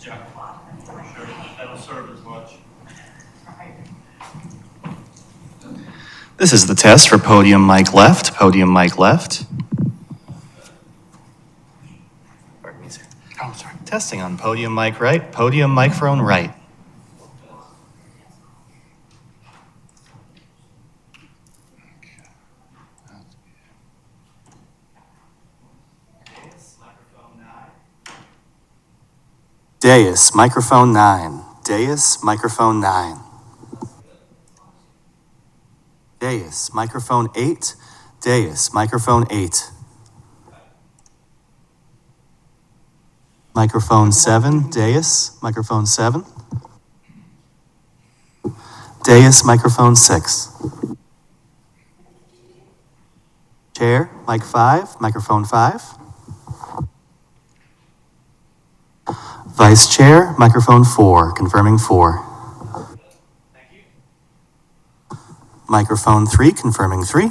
Yeah, sure, that'll serve as much. This is the test for podium mic left, podium mic left. Pardon me, sir. Oh, sorry. Testing on podium mic right, podium microphone right. Dais, microphone 9. Dais, microphone 9. Dais, microphone 8. Dais, microphone 8. Microphone 7. Dais, microphone 7. Dais, microphone 6. Chair, mic 5, microphone 5. Vice chair, microphone 4, confirming 4. Microphone 3, confirming 3.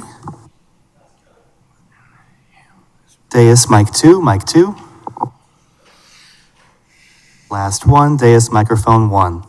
Dais, mic 2, mic 2. Last one, Dais, microphone 1.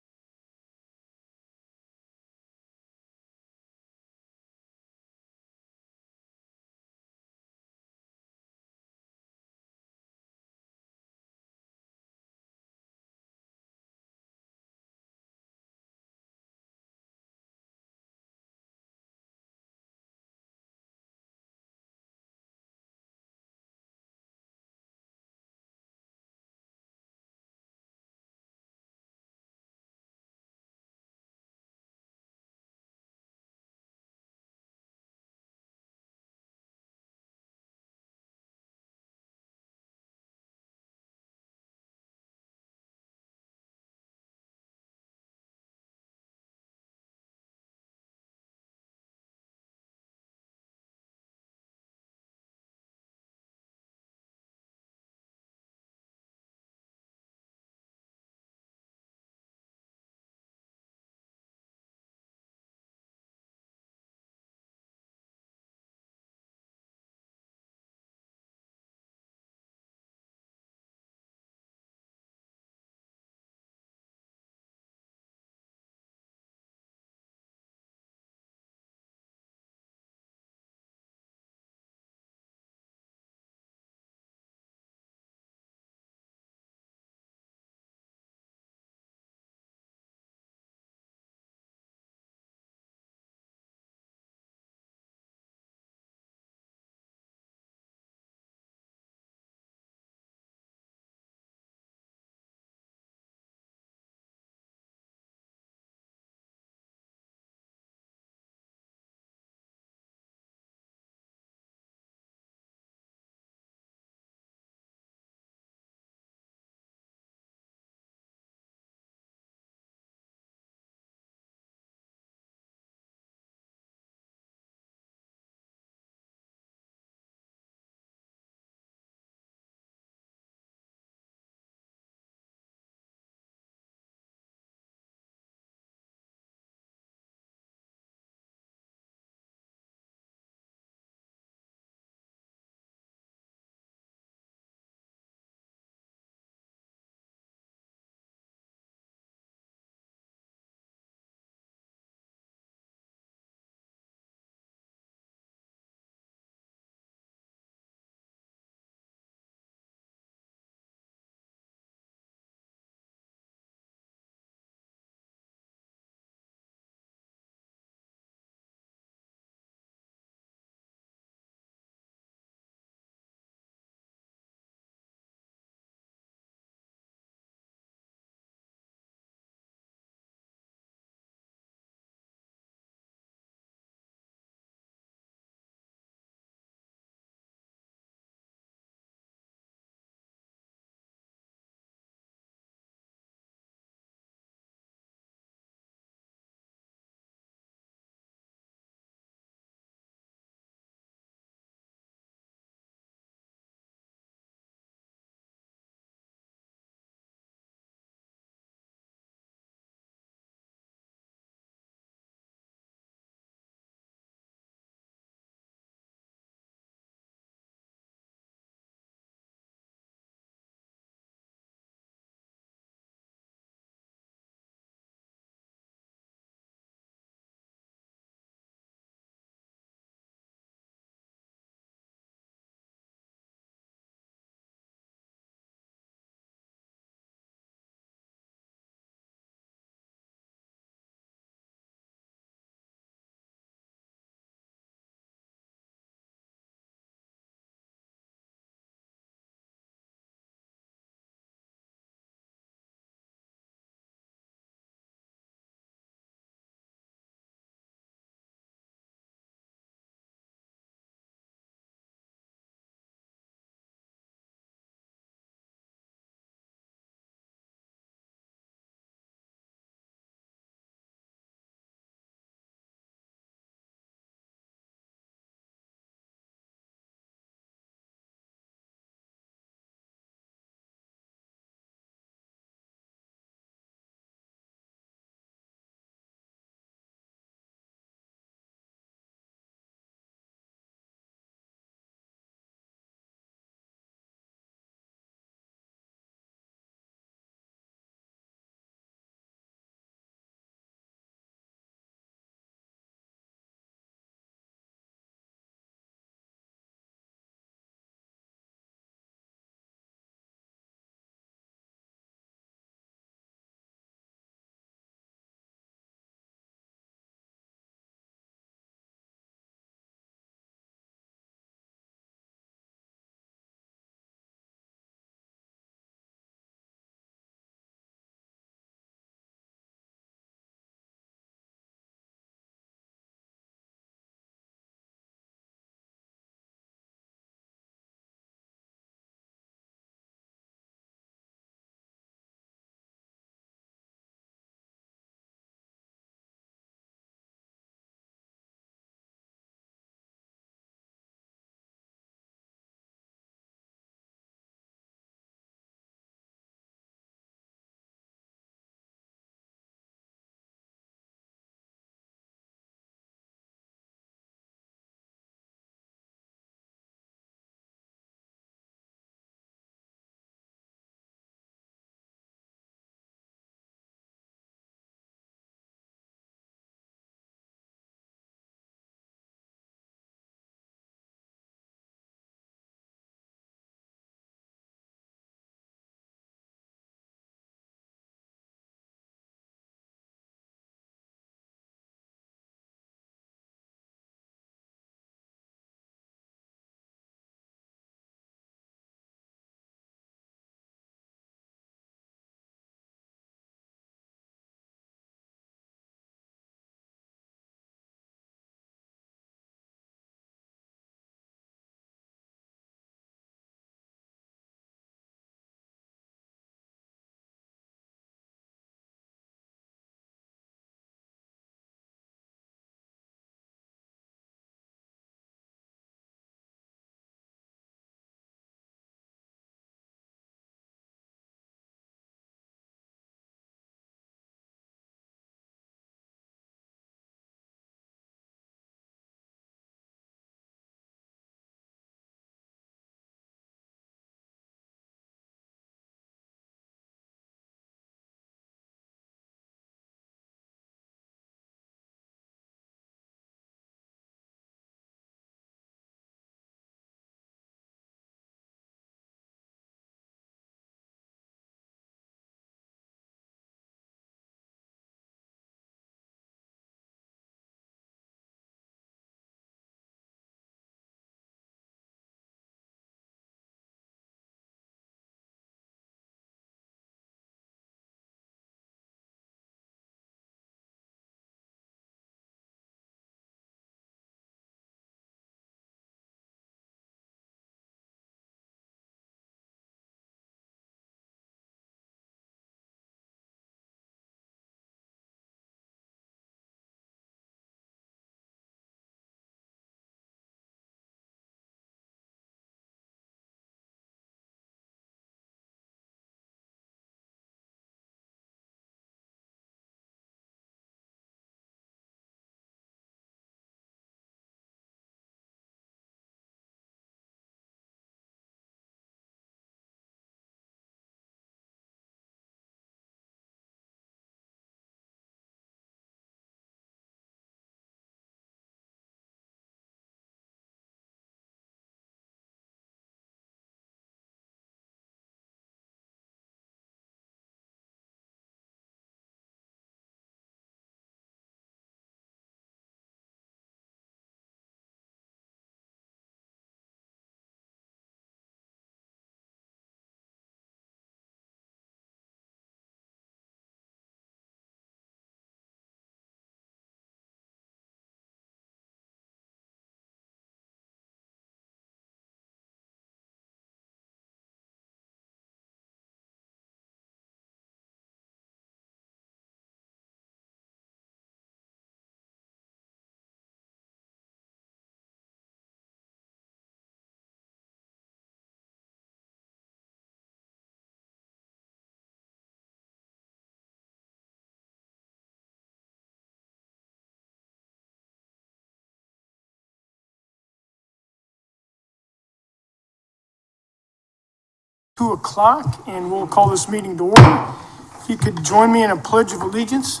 2 o'clock, and we'll call this meeting to order. If you could join me in a pledge of allegiance.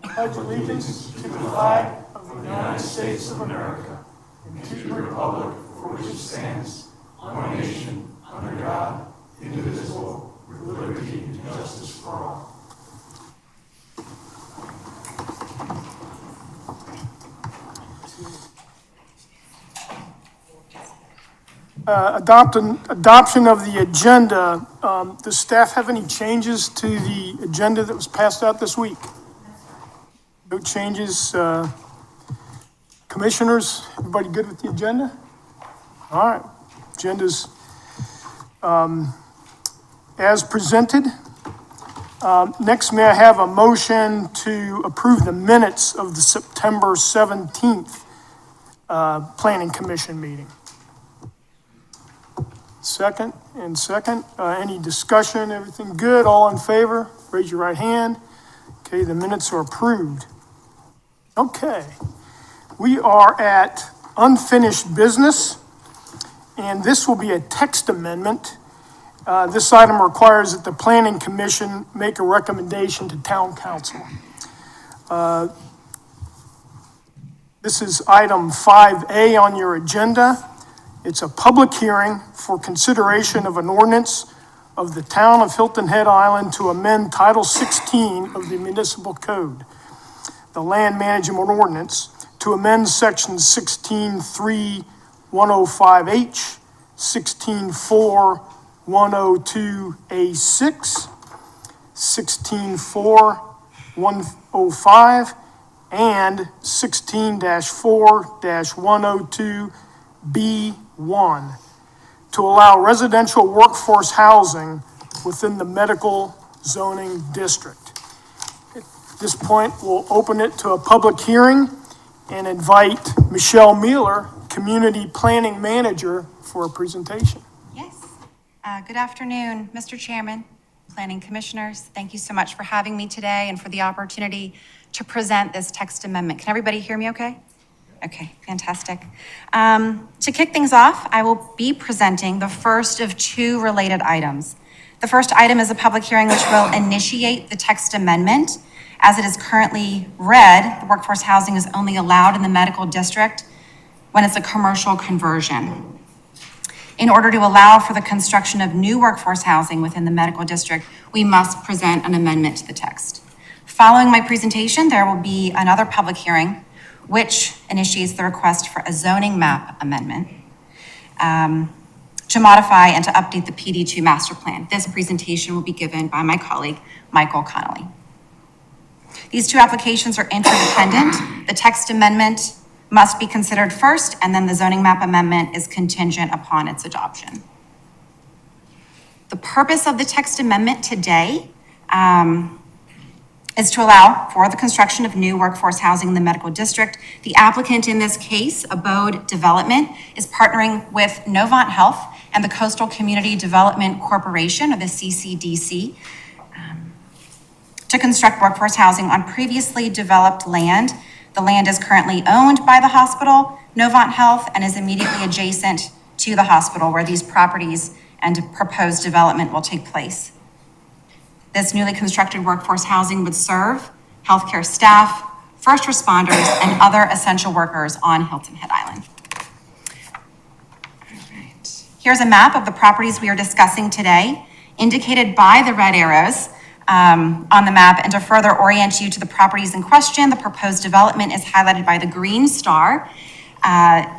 Pledge allegiance to the flag of the United States of America and to the republic for which it stands, one nation, under God, indivisible, with liberty and justice for all. Adoption of the agenda. Does staff have any changes to the agenda that was passed out this week? No changes. Commissioners, everybody good with the agenda? All right, agenda's as presented. Next, may I have a motion to approve the minutes of the September 17th Planning Commission meeting? Second. Any discussion? Everything good? All in favor? Raise your right hand. Okay, the minutes are approved. Okay, we are at unfinished business, and this will be a text amendment. This item requires that the Planning Commission make a recommendation to Town Council. This is item 5A on your agenda. It's a public hearing for consideration of an ordinance of the Town of Hilton Head Island to amend Title 16 of the Municipal Code, the Land Management Ordinance, to amend Sections 16.3.105H, 16.4.102A6, 16.4.105, and 16-4-102B1 to allow residential workforce housing within the medical zoning district. At this point, we'll open it to a public hearing and invite Michelle Mueller, Community Planning Manager, for a presentation. Yes. Good afternoon, Mr. Chairman, Planning Commissioners. Thank you so much for having me today and for the opportunity to present this text amendment. Can everybody hear me okay? Okay, fantastic. To kick things off, I will be presenting the first of 2 related items. The first item is a public hearing which will initiate the text amendment. As it is currently read, the workforce housing is only allowed in the medical district when it's a commercial conversion. In order to allow for the construction of new workforce housing within the medical district, we must present an amendment to the text. Following my presentation, there will be another public hearing which initiates the request for a zoning map amendment to modify and to update the PD2 master plan. This presentation will be given by my colleague, Michael Connolly. These 2 applications are interdependent. The text amendment must be considered first, and then the zoning map amendment is contingent upon its adoption. The purpose of the text amendment today is to allow for the construction of new workforce housing in the medical district. The applicant in this case, Abode Development, is partnering with Novant Health and the Coastal Community Development Corporation, or the CCDC, to construct workforce housing on previously developed land. The land is currently owned by the hospital, Novant Health, and is immediately adjacent to the hospital where these properties and proposed development will take place. This newly constructed workforce housing would serve healthcare staff, first responders, and other essential workers on Hilton Head Island. All right. Here's a map of the properties we are discussing today, indicated by the red arrows on the map. And to further orient you to the properties in question, the proposed development is highlighted by the green star.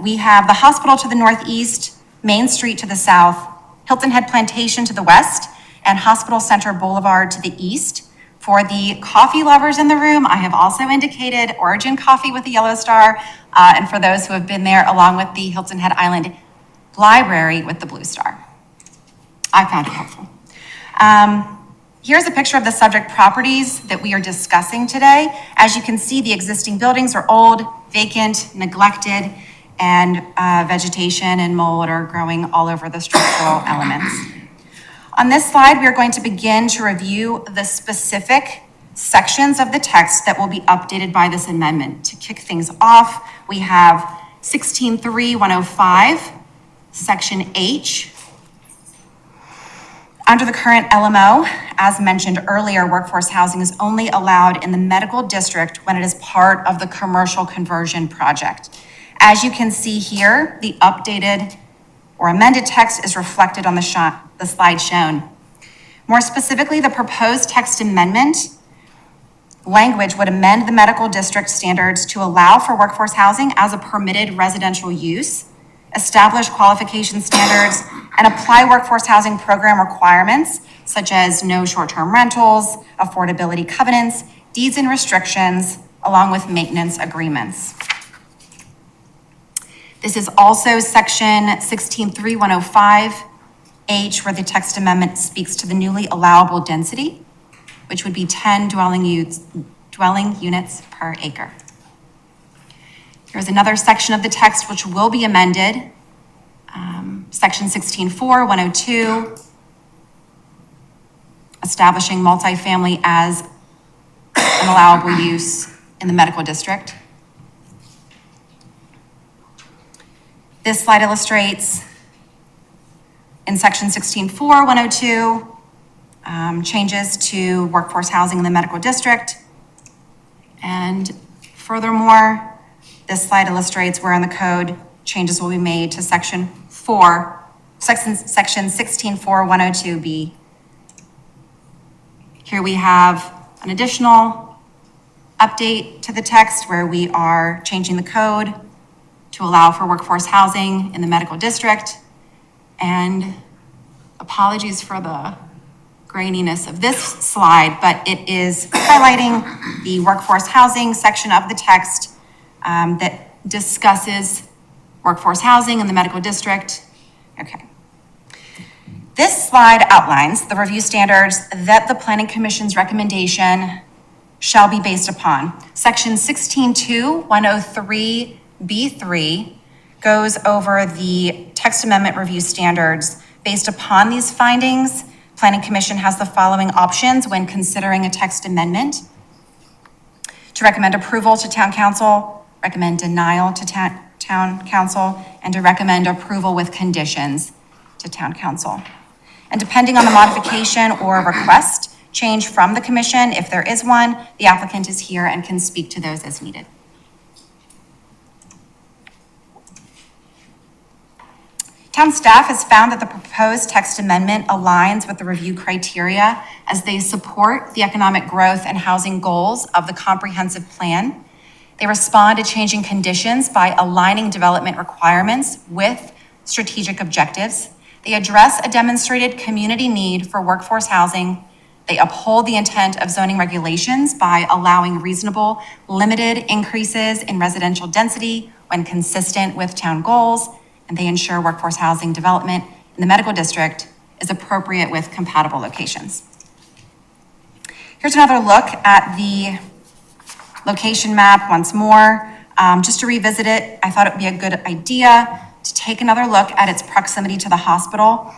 We have the hospital to the northeast, Main Street to the south, Hilton Head Plantation to the west, and Hospital Center Boulevard to the east. For the coffee lovers in the room, I have also indicated Origin Coffee with the yellow star, and for those who have been there, along with the Hilton Head Island Library with the blue star. I found it helpful. Here's a picture of the subject properties that we are discussing today. As you can see, the existing buildings are old, vacant, neglected, and vegetation and mold are growing all over the structural elements. On this slide, we are going to begin to review the specific sections of the text that will be updated by this amendment. To kick things off, we have 16.3.105 Section H. Under the current LMO, as mentioned earlier, workforce housing is only allowed in the medical district when it is part of the commercial conversion project. As you can see here, the updated or amended text is reflected on the slide shown. More specifically, the proposed text amendment language would amend the medical district standards to allow for workforce housing as a permitted residential use, establish qualification standards, and apply workforce housing program requirements such as no short-term rentals, affordability covenants, deeds and restrictions, along with maintenance agreements. This is also section 16.3.105H, where the text amendment speaks to the newly allowable density, which would be 10 dwelling units per acre. Here's another section of the text which will be amended. Section 16.4.102, establishing multifamily as an allowable use in the medical district. This slide illustrates in section 16.4.102, changes to workforce housing in the medical district. And furthermore, this slide illustrates where in the code changes will be made to section 16.4.102B. Here we have an additional update to the text where we are changing the code to allow for workforce housing in the medical district. And apologies for the graininess of this slide, but it is highlighting the workforce housing section of the text that discusses workforce housing in the medical district. Okay. This slide outlines the review standards that the Planning Commission's recommendation shall be based upon. Section 16.2.103B3 goes over the text amendment review standards. Based upon these findings, Planning Commission has the following options when considering a text amendment: to recommend approval to Town Council, recommend denial to Town Council, and to recommend approval with conditions to Town Council. And depending on the modification or request change from the Commission, if there is one, the applicant is here and can speak to those as needed. Town staff has found that the proposed text amendment aligns with the review criteria as they support the economic growth and housing goals of the comprehensive plan. They respond to changing conditions by aligning development requirements with strategic objectives. They address a demonstrated community need for workforce housing. They uphold the intent of zoning regulations by allowing reasonable, limited increases in residential density when consistent with town goals. And they ensure workforce housing development in the medical district is appropriate with compatible locations. Here's another look at the location map once more. Just to revisit it, I thought it would be a good idea to take another look at its proximity to the hospital.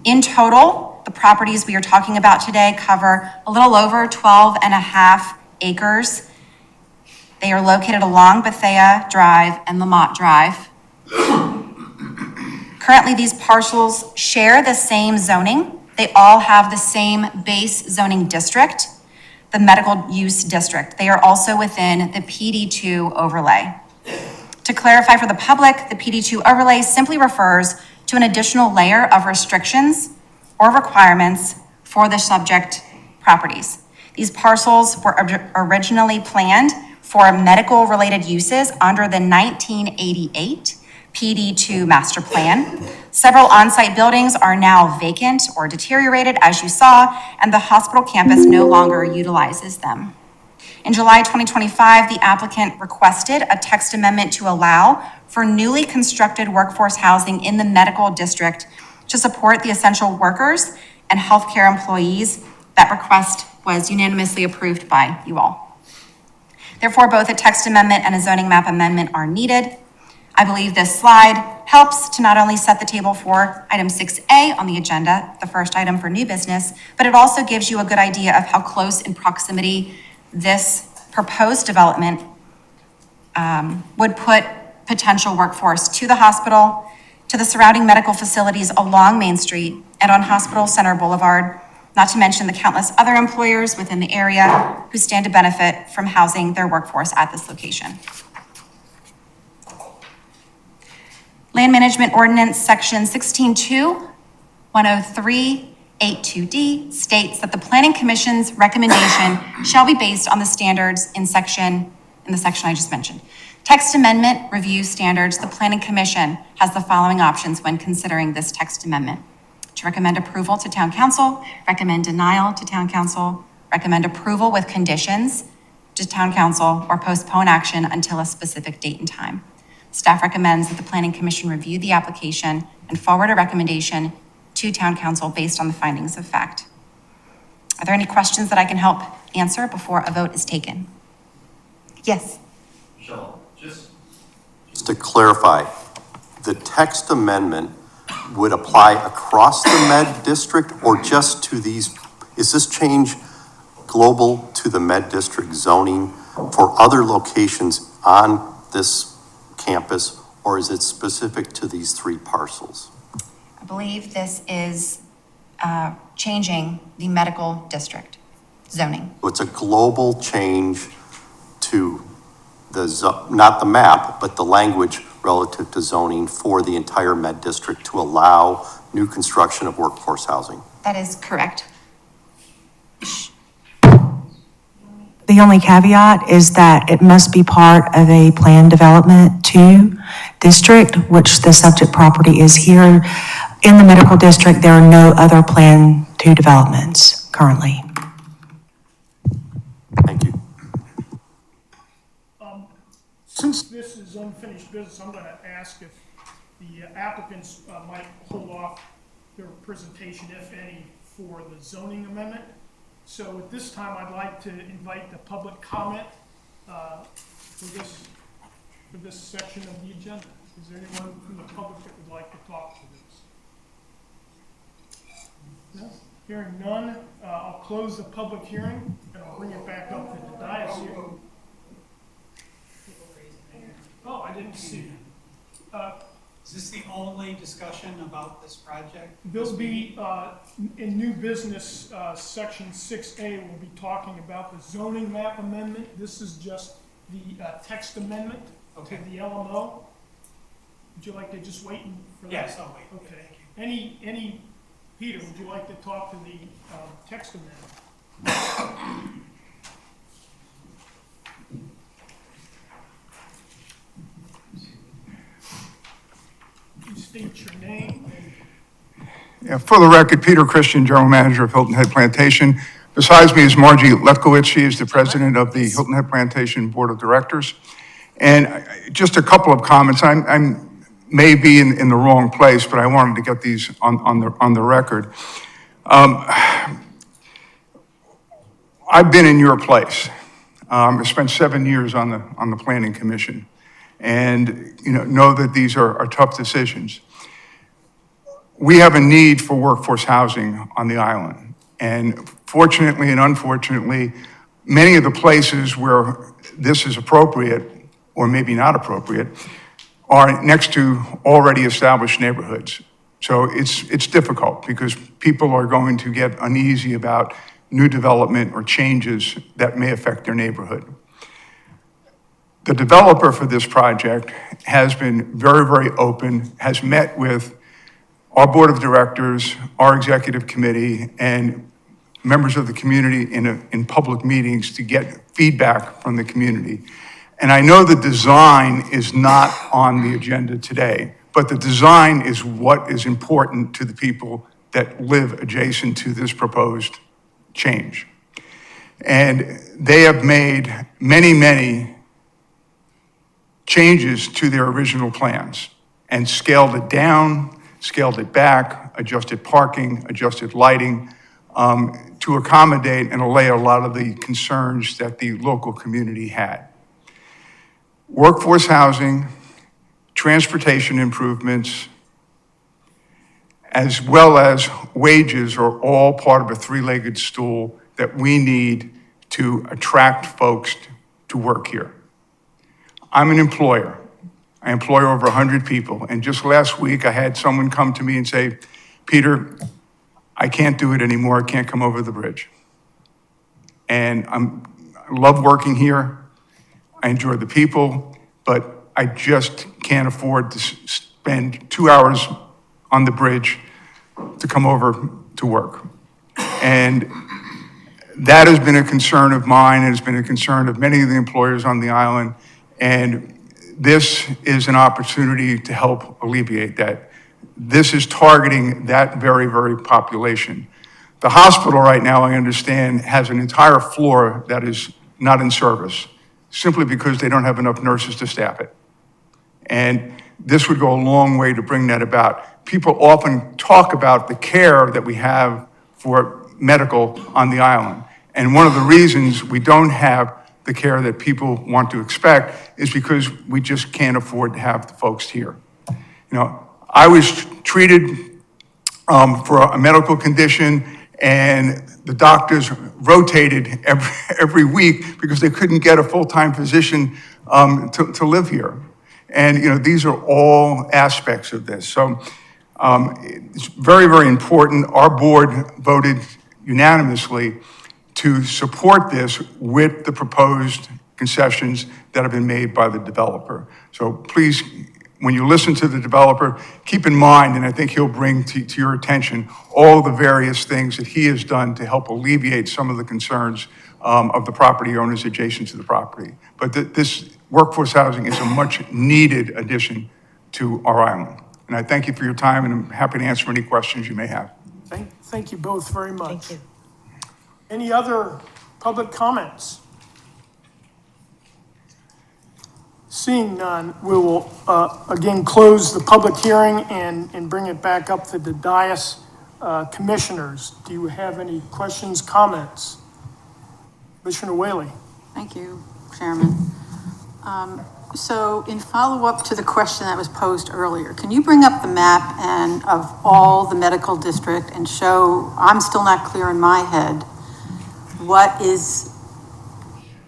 In total, the properties we are talking about today cover a little over 12.5 acres. They are located along Bethea Drive and Lamont Drive. Currently, these parcels share the same zoning. They all have the same base zoning district, the medical use district. They are also within the PD2 overlay. To clarify for the public, the PD2 overlay simply refers to an additional layer of restrictions or requirements for the subject properties. These parcels were originally planned for medical-related uses under the 1988 PD2 master plan. Several on-site buildings are now vacant or deteriorated, as you saw, and the hospital campus no longer utilizes them. In July 2025, the applicant requested a text amendment to allow for newly constructed workforce housing in the medical district to support the essential workers and healthcare employees. That request was unanimously approved by you all. Therefore, both a text amendment and a zoning map amendment are needed. I believe this slide helps to not only set the table for item 6A on the agenda, the first item for new business, but it also gives you a good idea of how close in proximity this proposed development would put potential workforce to the hospital. to the surrounding medical facilities along Main Street and on Hospital Center Boulevard, not to mention the countless other employers within the area who stand to benefit from housing their workforce at this location. Land Management Ordinance Section 16.2, 103.82D states that the Planning Commission's recommendation shall be based on the standards in the section I just mentioned. Text amendment review standards, the Planning Commission has the following options when considering this text amendment: to recommend approval to Town Council, recommend denial to Town Council, recommend approval with conditions to Town Council, or postpone action until a specific date and time. Staff recommends that the Planning Commission review the application and forward a recommendation to Town Council based on the findings of fact. Are there any questions that I can help answer before a vote is taken? Yes. Michelle, just Just to clarify, the text amendment would apply across the Med District or just to these? Is this change global to the Med District zoning for other locations on this campus, or is it specific to these three parcels? I believe this is changing the medical district zoning. It's a global change to not the map, but the language relative to zoning for the entire Med District to allow new construction of workforce housing. That is correct. The only caveat is that it must be part of a planned development 2 district, which the subject property is here. In the medical district, there are no other Plan 2 developments currently. Thank you. Since this is unfinished business, I'm going to ask if the applicants might hold off their presentation, if any, for the zoning amendment. So at this time, I'd like to invite the public comment for this section of the agenda. Is there anyone from the public that would like to talk to this? No? Hearing none, I'll close the public hearing and I'll bring it back up to the dais here. Oh, I didn't see. Is this the only discussion about this project? There'll be, in new business, section 6A, we'll be talking about the zoning map amendment. This is just the text amendment to the LMO. Would you like to just wait for that? Yes, I'll wait. Okay. Any, Peter, would you like to talk to the text amendment? Please state your name. Yeah, for the record, Peter Christian, General Manager of Hilton Head Plantation. Besides me is Margie Lefkowitz. She is the president of the Hilton Head Plantation Board of Directors. And just a couple of comments. I may be in the wrong place, but I wanted to get these on the record. I've been in your place. I spent 7 years on the Planning Commission, and know that these are tough decisions. We have a need for workforce housing on the island, and fortunately and unfortunately, many of the places where this is appropriate, or maybe not appropriate, are next to already established neighborhoods. So it's difficult because people are going to get uneasy about new development or changes that may affect their neighborhood. The developer for this project has been very, very open, has met with our board of directors, our executive committee, and members of the community in public meetings to get feedback from the community. And I know the design is not on the agenda today, but the design is what is important to the people that live adjacent to this proposed change. And they have made many, many changes to their original plans and scaled it down, scaled it back, adjusted parking, adjusted lighting, to accommodate and allay a lot of the concerns that the local community had. Workforce housing, transportation improvements, as well as wages are all part of a three-legged stool that we need to attract folks to work here. I'm an employer. I employ over 100 people. And just last week, I had someone come to me and say, Peter, I can't do it anymore. I can't come over the bridge. And I love working here. I enjoy the people, but I just can't afford to spend 2 hours on the bridge to come over to work. And that has been a concern of mine, and it's been a concern of many of the employers on the island. And this is an opportunity to help alleviate that. This is targeting that very, very population. The hospital right now, I understand, has an entire floor that is not in service, simply because they don't have enough nurses to staff it. And this would go a long way to bring that about. People often talk about the care that we have for medical on the island. And one of the reasons we don't have the care that people want to expect is because we just can't afford to have the folks here. You know, I was treated for a medical condition, and the doctors rotated every week because they couldn't get a full-time physician to live here. And, you know, these are all aspects of this. So it's very, very important. Our board voted unanimously to support this with the proposed concessions that have been made by the developer. So please, when you listen to the developer, keep in mind, and I think he'll bring to your attention, all the various things that he has done to help alleviate some of the concerns of the property owners adjacent to the property. But this workforce housing is a much needed addition to our island. And I thank you for your time, and I'm happy to answer any questions you may have. Thank you both very much. Thank you. Any other public comments? Seeing none, we will again close the public hearing and bring it back up to the dais. Commissioners, do you have any questions, comments? Commissioner Whaley. Thank you, Chairman. So in follow-up to the question that was posed earlier, can you bring up the map and of all the medical district and show, I'm still not clear in my head, what is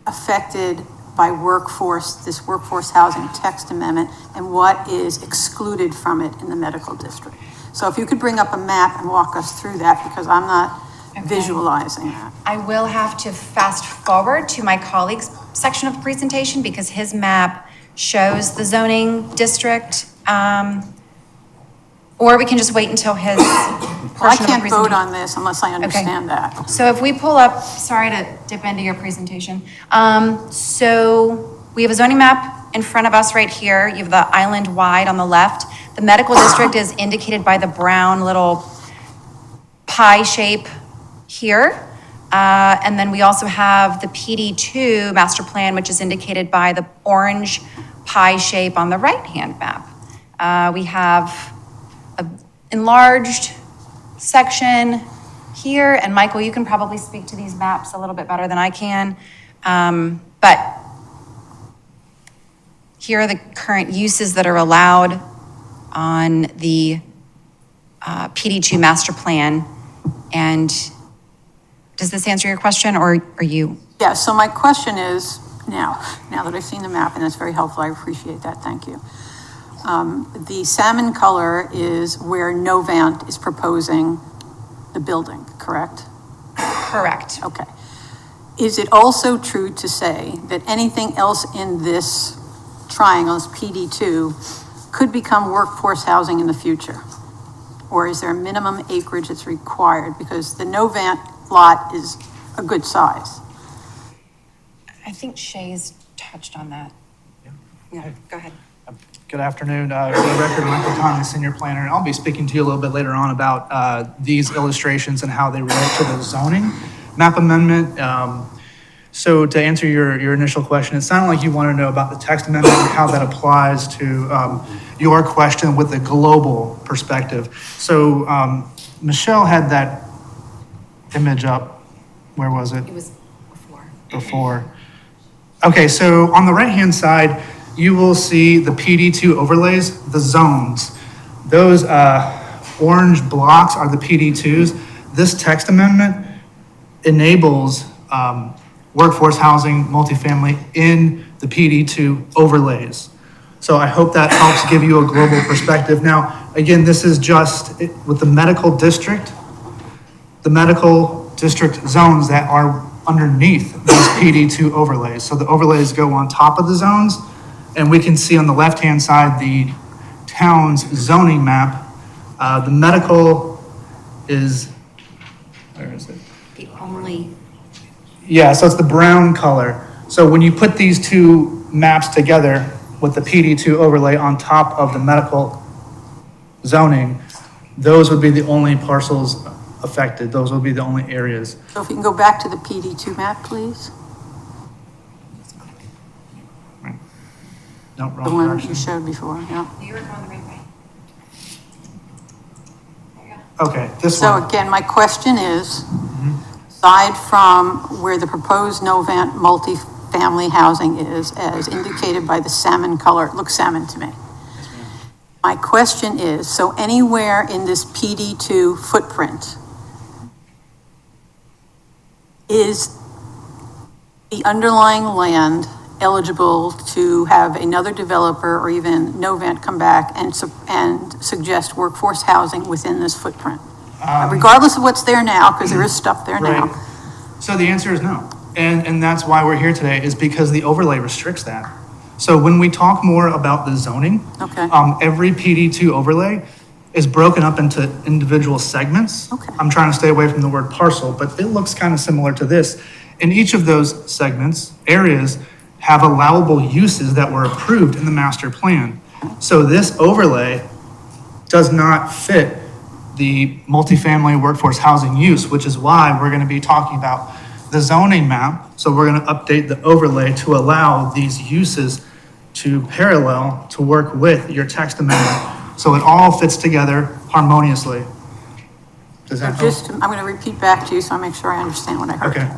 affected by this workforce housing text amendment, and what is excluded from it in the medical district? So if you could bring up a map and walk us through that, because I'm not visualizing that. I will have to fast forward to my colleague's section of the presentation because his map shows the zoning district, or we can just wait until his Well, I portion of the can't vote presentation. on this unless I understand that. So if we pull up, sorry to dip into your presentation. So we have a zoning map in front of us right here. You have the island wide on the left. The medical district is indicated by the brown little pie shape here. And then we also have the PD2 master plan, which is indicated by the orange pie shape on the right-hand map. We have an enlarged section here, and Michael, you can probably speak to these maps a little bit better than I can. But here are the current uses that are allowed on the PD2 master plan. And does this answer your question, or are you? Yeah, so my question is, now that I've seen the map, and that's very helpful, I appreciate that, thank you. The salmon color is where Novant is proposing the building, correct? Correct. Okay. Is it also true to say that anything else in this triangle, this PD2, could become workforce housing in the future? Or is there a minimum acreage that's required? Because the Novant lot is a good size. I think Shay's touched on that. Yeah, go ahead. Good afternoon. For the record, Michael Conley, Senior Planner, and I'll be speaking to you a little bit later on about these illustrations and how they relate to the zoning map amendment. So to answer your initial question, it sounded like you want to know about the text amendment and how that applies to your question with a global perspective. So Michelle had that image up. Where was it? It was Before. Okay, so on the right-hand side, you will see the PD2 overlays, the zones. Those orange blocks are the PD2s. This text amendment enables workforce housing, multifamily in the PD2 overlays. So I hope that helps give you a global perspective. Now, again, this is just with the medical district zones that are underneath these PD2 overlays. So the overlays go on top of the zones, and we can see on the left-hand side the town's zoning map. The medical is, where is it? The only. Yeah, so it's the brown color. So when you put these two maps together with the PD2 overlay on top of the medical zoning, those would be the only parcels affected. Those would be the only areas. So if you can go back to the PD2 map, please? No, The wrong one you direction. showed before, yeah. You were going the right way. Okay, this So one. again, my question is, aside from where the proposed Novant multifamily housing is, as indicated by the salmon color, it looks salmon to me. My question is, so anywhere in this PD2 footprint, is the underlying land eligible to have another developer or even Novant come back and suggest workforce housing within this footprint? Regardless of what's there now, because there is stuff there now. Right. So the answer is no. And that's why we're here today, is because the overlay restricts that. So when we talk more about the zoning, Okay. every PD2 overlay is broken up into individual segments. Okay. I'm trying to stay away from the word parcel, but it looks kind of similar to this. In each of those segments, areas have allowable uses that were approved in the master plan. So this overlay does not fit the multifamily workforce housing use, which is why we're going to be talking about the zoning map. So we're going to update the overlay to allow these uses to parallel to work with your text amendment. So it all fits together harmoniously. Does that help? I'm going to repeat back to you so I make sure I understand what I heard. Okay.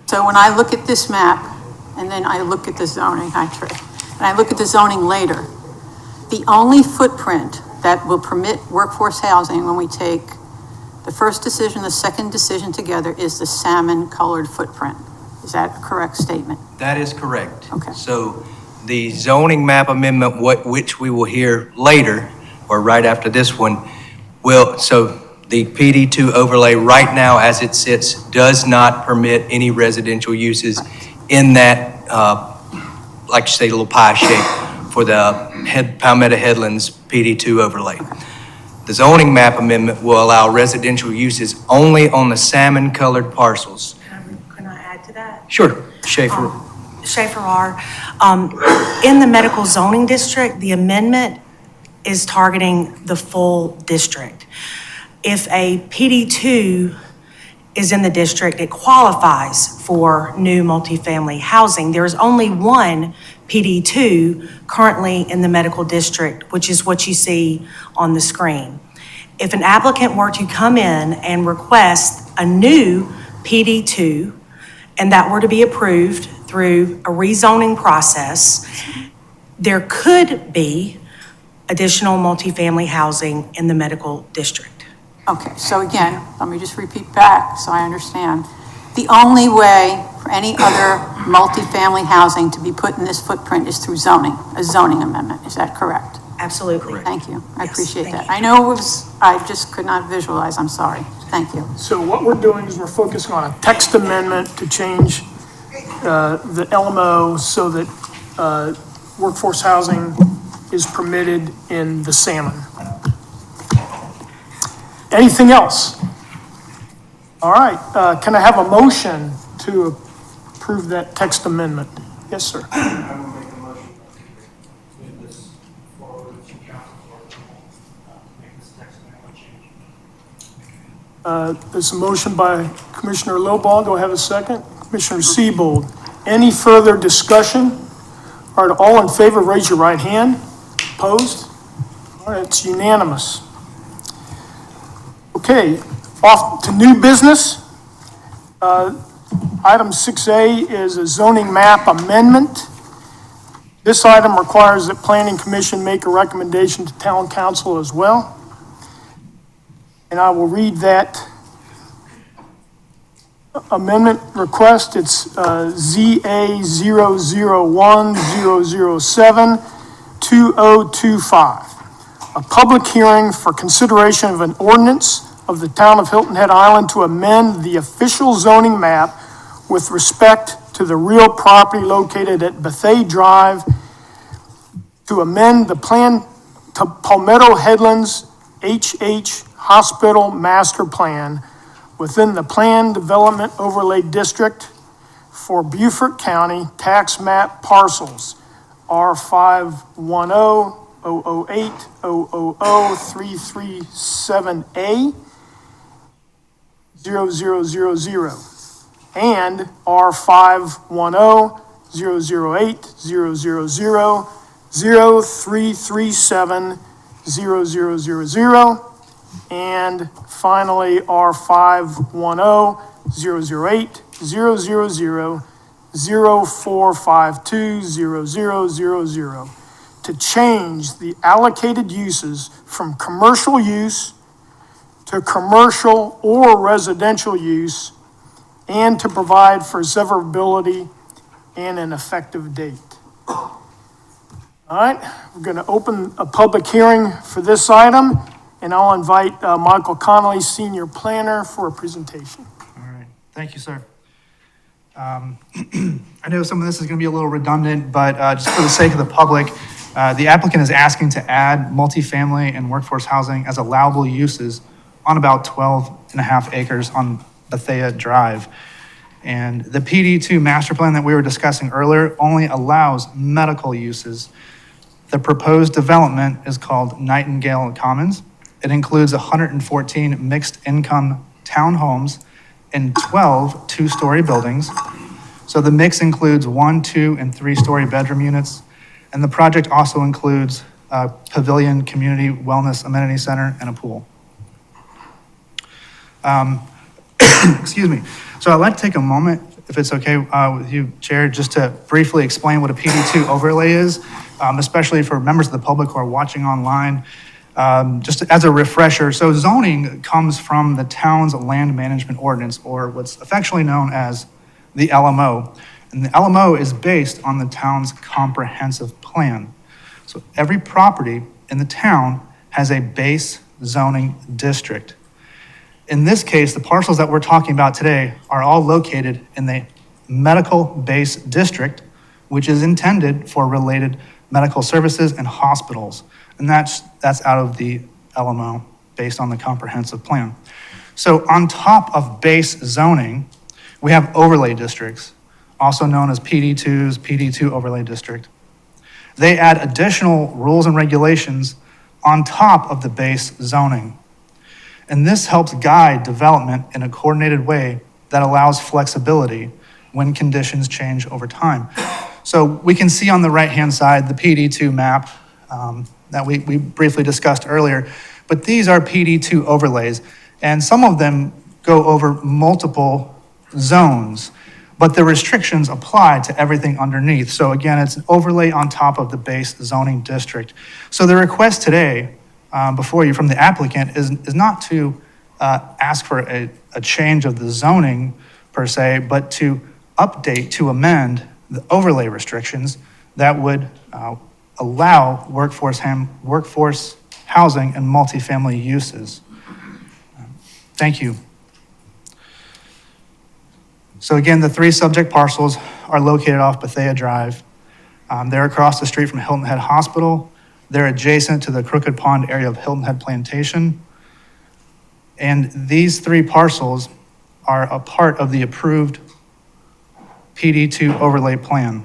So when I look at this map, and then I look at the zoning, and I look at the zoning later, the only footprint that will permit workforce housing when we take the first decision, the second decision together is the salmon-colored footprint. Is that a correct statement? That is correct. Okay. So the zoning map amendment, which we will hear later, or right after this one, so the PD2 overlay right now as it sits does not permit any residential uses in that, like you say, little pie shape for the Palmetto Headlands PD2 overlay. The zoning map amendment will allow residential uses only on the salmon-colored parcels. Can I add to that? Sure, Schaefer. Schaefer R. In the medical zoning district, the amendment is targeting the full district. If a PD2 is in the district, it qualifies for new multifamily housing. There's only one PD2 currently in the medical district, which is what you see on the screen. If an applicant were to come in and request a new PD2, and that were to be approved through a rezoning process, there could be additional multifamily housing in the medical district. Okay, so again, let me just repeat back so I understand. The only way for any other multifamily housing to be put in this footprint is through zoning, a zoning amendment. Is that correct? Absolutely. Thank you. I Yes, appreciate thank that. you. I know it was, I just could not visualize. I'm sorry. Thank you. So what we're doing is we're focusing on a text amendment to change the LMO so that workforce housing is permitted in the salmon. Anything else? All right, can I have a motion to approve that text amendment? Yes, sir. I will make a motion to move this forward to council for approval, make this text amendment change. There's a motion by Commissioner Lowball. Do I have a second? Commissioner Siebold. Any further discussion? All right, all in favor, raise your right hand. Opposed? All right, it's unanimous. Okay, off to new business. Item 6A is a zoning map amendment. This item requires that Planning Commission make a recommendation to Town Council as well. And I will read that amendment request. It's ZA 001007 2025. A public hearing for consideration of an ordinance of the town of Hilton Head Island to amend the official zoning map with respect to the real property located at Bethea Drive, to amend the plan to Palmetto Headlands HH Hospital Master Plan within the Plan Development Overlay District for Beaufort County tax map parcels R510 008 337A 0000 and R510 008 000 0337 0000 and finally R510 008 000 0452 0000 to change the allocated uses from commercial use to commercial or residential use, and to provide for severability and an effective date. All right, we're going to open a public hearing for this item, and I'll invite Michael Connolly, Senior Planner, for a presentation. All right, thank you, sir. I know some of this is going to be a little redundant, but just for the sake of the public, the applicant is asking to add multifamily and workforce housing as allowable uses on about 12 and a half acres on Bethea Drive. And the PD2 master plan that we were discussing earlier only allows medical uses. The proposed development is called Nightingale Commons. It includes 114 mixed income townhomes and 12 two-story buildings. So the mix includes 1, 2, and 3-story bedroom units. And the project also includes a pavilion, community wellness amenity center, and a pool. Excuse me. So I'd like to take a moment, if it's okay with you, Chair, just to briefly explain what a PD2 overlay is, especially for members of the public who are watching online. Just as a refresher, so zoning comes from the town's land management ordinance, or what's affectionately known as the LMO. And the LMO is based on the town's comprehensive plan. So every property in the town has a base zoning district. In this case, the parcels that we're talking about today are all located in the medical base district, which is intended for related medical services and hospitals. And that's out of the LMO, based on the comprehensive plan. So on top of base zoning, we have overlay districts, also known as PD2s, PD2 overlay district. They add additional rules and regulations on top of the base zoning. And this helps guide development in a coordinated way that allows flexibility when conditions change over time. So we can see on the right-hand side the PD2 map that we briefly discussed earlier, but these are PD2 overlays, and some of them go over multiple zones, but the restrictions apply to everything underneath. So again, it's an overlay on top of the base zoning district. So the request today before you from the applicant is not to ask for a change of the zoning per se, but to update, to amend the overlay restrictions that would allow workforce housing and multifamily uses. Thank you. So again, the 3 subject parcels are located off Bethea Drive. They're across the street from Hilton Head Hospital. They're adjacent to the Crooked Pond area of Hilton Head Plantation. And these 3 parcels are a part of the approved PD2 overlay plan.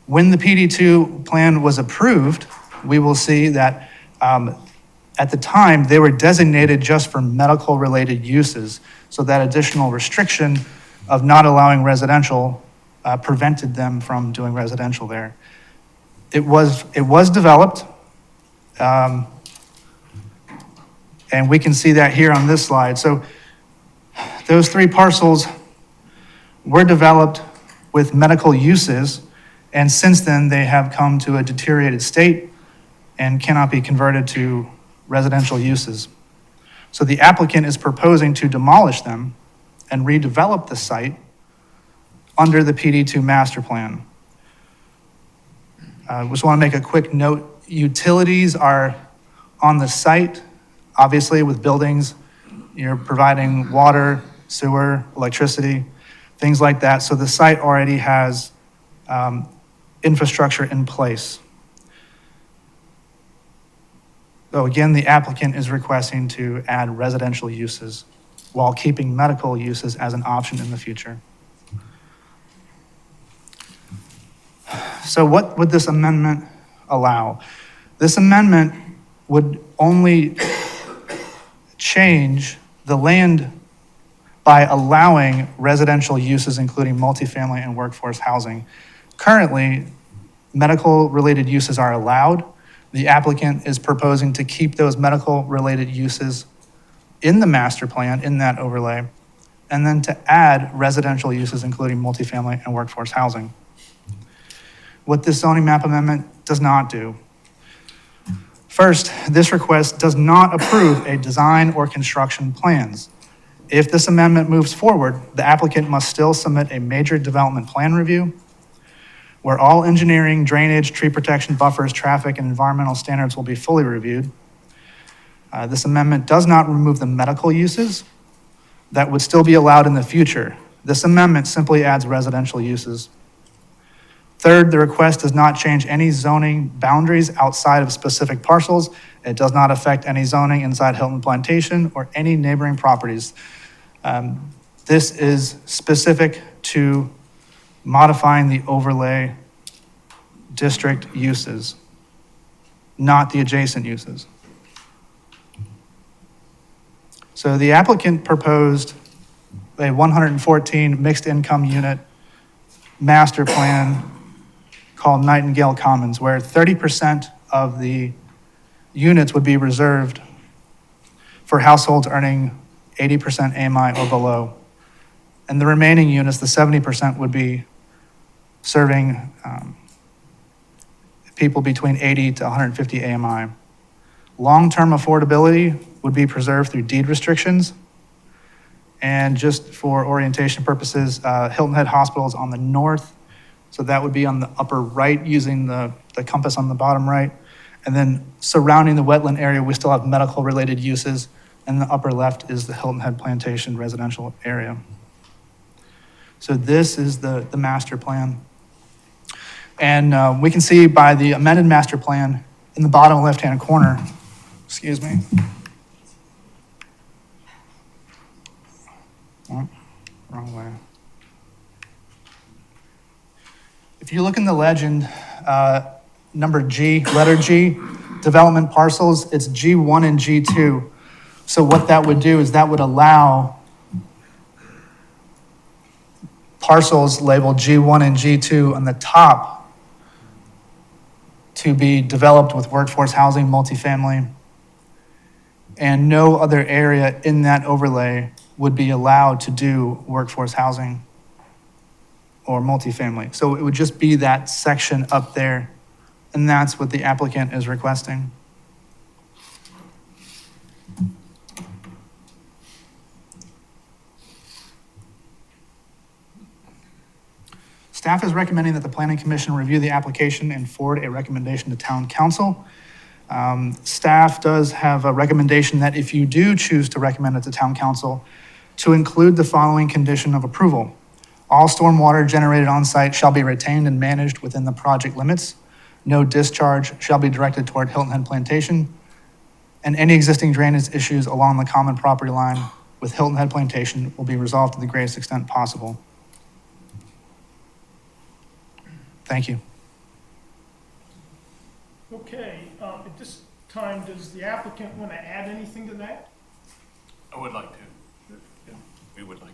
When the PD2 plan was approved, we will see that at the time, they were designated just for medical-related uses. So that additional restriction of not allowing residential prevented them from doing residential there. It was developed, and we can see that here on this slide. So those 3 parcels were developed with medical uses, and since then they have come to a deteriorated state and cannot be converted to residential uses. So the applicant is proposing to demolish them and redevelop the site under the PD2 master plan. Just want to make a quick note. Utilities are on the site, obviously with buildings. You're providing water, sewer, electricity, things like that. So the site already has infrastructure in place. So again, the applicant is requesting to add residential uses while keeping medical uses as an option in the future. So what would this amendment allow? This amendment would only change the land by allowing residential uses, including multifamily and workforce housing. Currently, medical-related uses are allowed. The applicant is proposing to keep those medical-related uses in the master plan, in that overlay, and then to add residential uses, including multifamily and workforce housing. What this zoning map amendment does not do. First, this request does not approve a design or construction plans. If this amendment moves forward, the applicant must still submit a major development plan review where all engineering, drainage, tree protection, buffers, traffic, and environmental standards will be fully reviewed. This amendment does not remove the medical uses that would still be allowed in the future. This amendment simply adds residential uses. Third, the request does not change any zoning boundaries outside of specific parcels. It does not affect any zoning inside Hilton Plantation or any neighboring properties. This is specific to modifying the overlay district uses, not the adjacent uses. So the applicant proposed a 114 mixed income unit master plan called Nightingale Commons, where 30% of the units would be reserved for households earning 80% AMI or below. And the remaining units, the 70%, would be serving people between 80 to 150 AMI. Long-term affordability would be preserved through deed restrictions. And just for orientation purposes, Hilton Head Hospital is on the north, so that would be on the upper right using the compass on the bottom right. And then surrounding the wetland area, we still have medical-related uses, and the upper left is the Hilton Head Plantation residential area. So this is the master plan. And we can see by the amended master plan in the bottom left-hand corner, excuse me. Oh, wrong way. If you look in the legend, number G, letter G, development parcels, it's G1 and G2. So what that would do is that would allow parcels labeled G1 and G2 on the top to be developed with workforce housing, multifamily, and no other area in that overlay would be allowed to do workforce housing or multifamily. So it would just be that section up there, and that's what the applicant is requesting. Staff is recommending that the Planning Commission review the application and forward a recommendation to Town Council. Staff does have a recommendation that if you do choose to recommend it to Town Council, to include the following condition of approval. All stormwater generated on site shall be retained and managed within the project limits. No discharge shall be directed toward Hilton Head Plantation, and any existing drainage issues along the common property line with Hilton Head Plantation will be resolved to the greatest extent possible. Thank you. Okay, at this time, does the applicant want to add anything to that? I would like to. We would like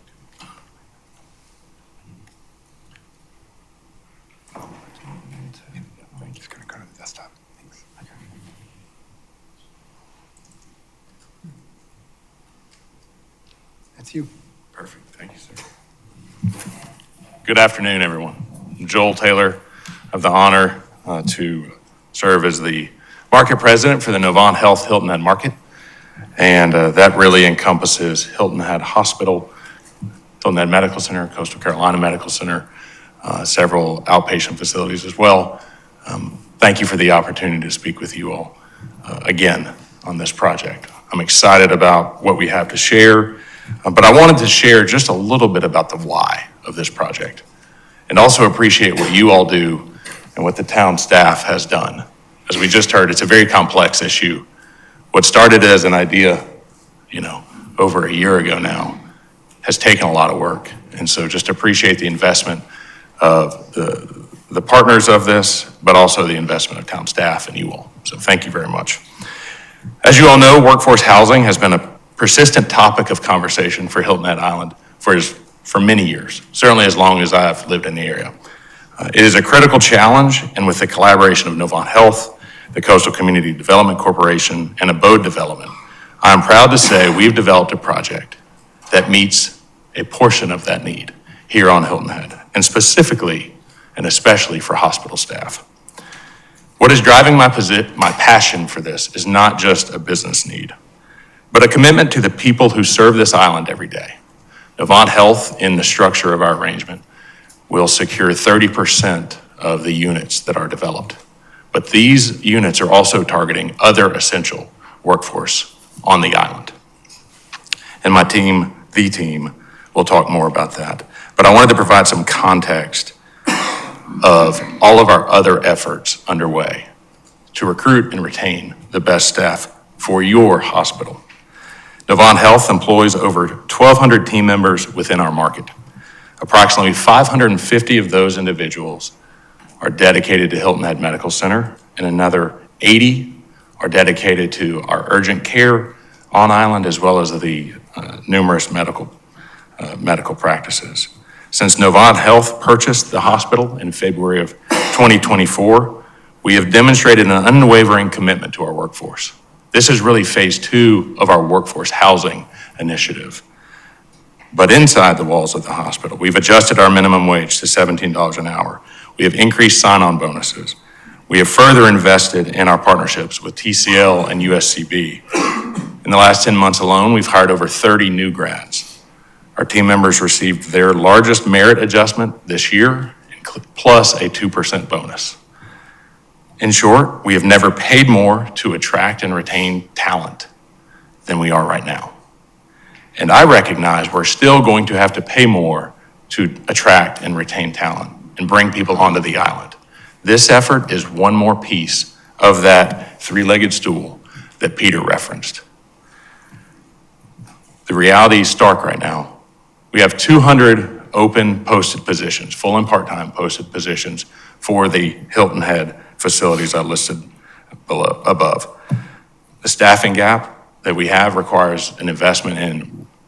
to. I'm just gonna go to the desktop. Thanks. Okay. That's you. Perfect. Thank you, sir. Good afternoon, everyone. I'm Joel Taylor. I have the honor to serve as the market president for the Novant Health Hilton Head Market. And that really encompasses Hilton Head Hospital, Hilton Head Medical Center, Coastal Carolina Medical Center, several outpatient facilities as well. thank you for the opportunity to speak with you all again on this project. I'm excited about what we have to share, but I wanted to share just a little bit about the why of this project, and also appreciate what you all do and what the town staff has done. As we just heard, it's a very complex issue. What started as an idea, over a year ago now, has taken a lot of work. And so just appreciate the investment of the partners of this, but also the investment of town staff and you all. So thank you very much. As you all know, workforce housing has been a persistent topic of conversation for Hilton Head Island for many years, certainly as long as I've lived in the area. It is a critical challenge, and with the collaboration of Novant Health, the Coastal Community Development Corporation, and Abode Development, I'm proud to say we've developed a project that meets a portion of that need here on Hilton Head, and specifically and especially for hospital staff. What is driving my passion for this is not just a business need, but a commitment to the people who serve this island every day. Novant Health, in the structure of our arrangement, will secure 30% of the units that are developed. But these units are also targeting other essential workforce on the island. And my team, the team, will talk more about that. But I wanted to provide some context of all of our other efforts underway to recruit and retain the best staff for your hospital. Novant Health employs over 1,200 team members within our market. Approximately 550 of those individuals are dedicated to Hilton Head Medical Center, and another 80 are dedicated to our urgent care on island, as well as the numerous medical practices. Since Novant Health purchased the hospital in February of 2024, we have demonstrated an unwavering commitment to our workforce. This is really phase 2 of our workforce housing initiative. But inside the walls of the hospital, we've adjusted our minimum wage to $17 an hour. We have increased sign-on bonuses. We have further invested in our partnerships with TCL and USCB. In the last 10 months alone, we've hired over 30 new grads. Our team members received their largest merit adjustment this year, plus a 2% bonus. In short, we have never paid more to attract and retain talent than we are right now. And I recognize we're still going to have to pay more to attract and retain talent and bring people onto the island. This effort is one more piece of that three-legged stool that Peter referenced. The reality is stark right now. We have 200 open posted positions, full and part-time posted positions for the Hilton Head facilities I listed above. The staffing gap that we have requires an investment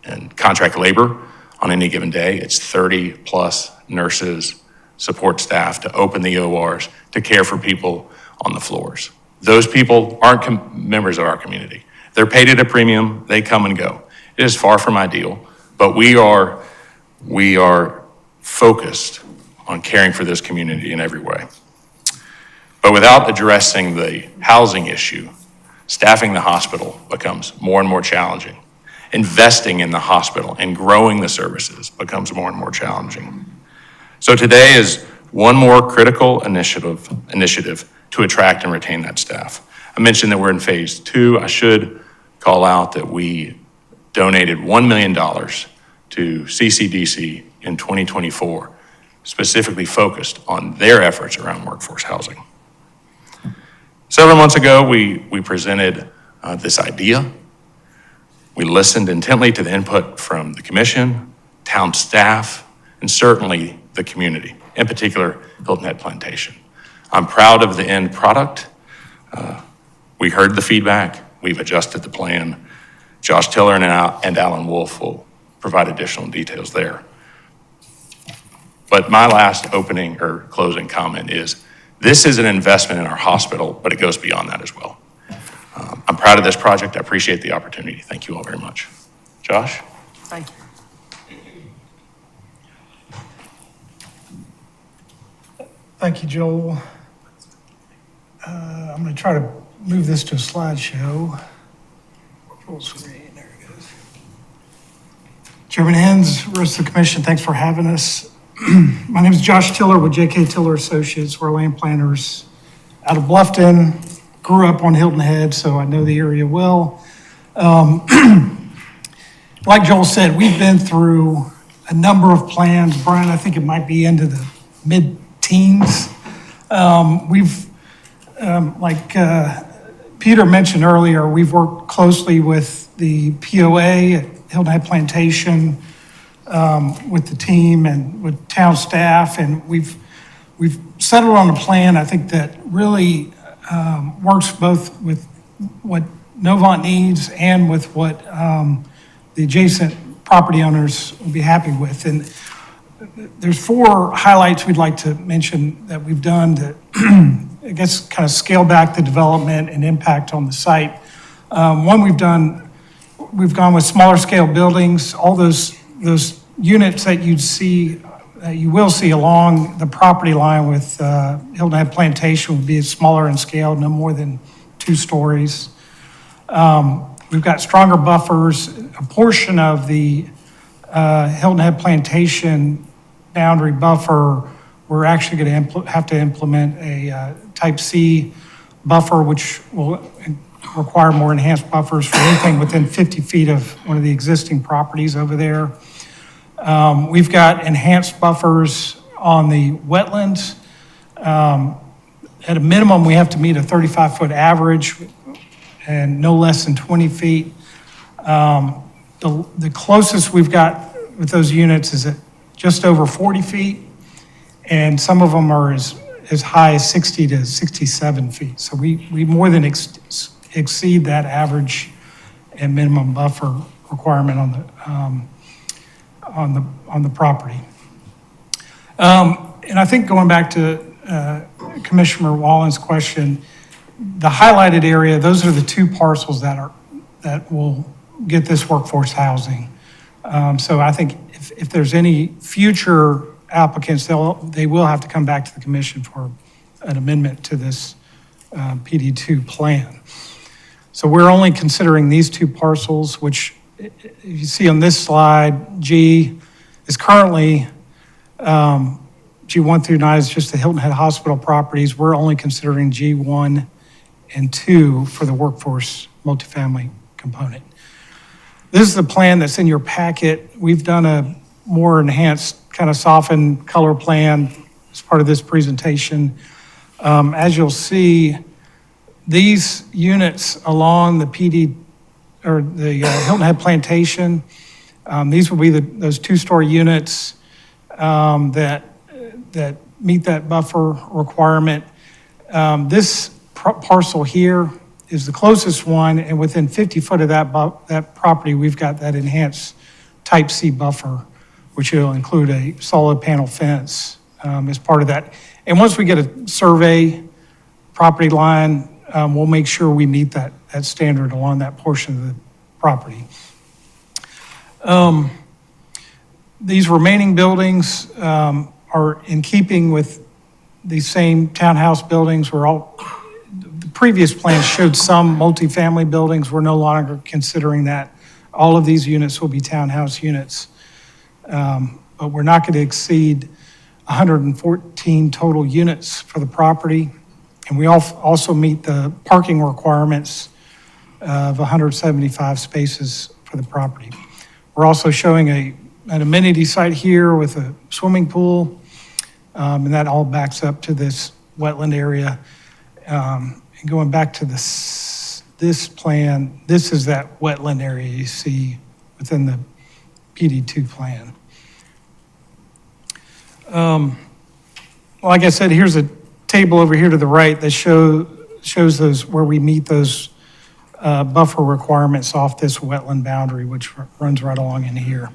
in contract labor on any given day. It's 30 plus nurses, support staff to open the ORs, to care for people on the floors. Those people aren't members of our community. They're paid at a premium, they come and go. It is far from ideal, but we are focused on caring for this community in every way. But without addressing the housing issue, staffing the hospital becomes more and more challenging. Investing in the hospital and growing the services becomes more and more challenging. So today is one more critical initiative to attract and retain that staff. I mentioned that we're in phase 2. I should call out that we donated $1 million to CCDC in 2024, specifically focused on their efforts around workforce housing. Several months ago, we presented this idea. We listened intently to the input from the commission, town staff, and certainly the community, in particular, Hilton Head Plantation. I'm proud of the end product. We heard the feedback. We've adjusted the plan. Josh Tiller and Alan Wolf will provide additional details there. But my last opening or closing comment is, this is an investment in our hospital, but it goes beyond that as well. I'm proud of this project. I appreciate the opportunity. Thank you all very much. Josh? Thank you. Thank you, Joel. I'm going to try to move this to a slideshow. Full screen, there it goes. Chairman Hens, rest of the commission, thanks for having us. My name is Josh Tiller with J.K. Tiller Associates. We're land planners out of Bluffton, grew up on Hilton Head, so I know the area well. Like Joel said, we've been through a number of plans. Brian, I think it might be into the mid-teens. Like Peter mentioned earlier, we've worked closely with the POA at Hilton Head Plantation, with the team and with town staff, and we've settled on a plan, I think, that really works both with what Novant needs and with what the adjacent property owners will be happy with. And there's 4 highlights we'd like to mention that we've done to, I guess, kind of scale back the development and impact on the site. One we've gone with smaller scale buildings. All those units that you will see along the property line with Hilton Head Plantation will be smaller in scale, no more than 2 stories. We've got stronger buffers. A portion of the Hilton Head Plantation boundary buffer, we're actually going to have to implement a type C buffer, which will require more enhanced buffers for anything within 50 feet of one of the existing properties over there. We've got enhanced buffers on the wetlands. At a minimum, we have to meet a 35-foot average and no less than 20 feet. The closest we've got with those units is at just over 40 feet, and some of them are as high as 60 to 67 feet. So we more than exceed that average and minimum buffer requirement on the property. And I think going back to Commissioner Wallen's question, the highlighted area, those are the 2 parcels that will get this workforce housing. So I think if there's any future applicants, they will have to come back to the commission for an amendment to this PD2 plan. So we're only considering these 2 parcels, which you see on this slide. G is currently, G1 through 9 is just the Hilton Head Hospital properties. We're only considering G1 and 2 for the workforce multifamily component. This is the plan that's in your packet. We've done a more enhanced, kind of softened color plan as part of this presentation. As you'll see, these units along the PD, or the Hilton Head Plantation, these will be those 2-story units that meet that buffer requirement. This parcel here is the closest one, and within 50 foot of that property, we've got that enhanced type C buffer, which will include a solid panel fence as part of that. And once we get a survey property line, we'll make sure we meet that standard along that portion of the property. These remaining buildings are in keeping with these same townhouse buildings. The previous plan showed some multifamily buildings. We're no longer considering that. All of these units will be townhouse units. But we're not going to exceed 114 total units for the property. And we also meet the parking requirements of 175 spaces for the property. We're also showing an amenity site here with a swimming pool, and that all backs up to this wetland area. And going back to this plan, this is that wetland area you see within the PD2 plan. Like I said, here's a table over here to the right that shows those where we meet those buffer requirements off this wetland boundary, which runs right along in here.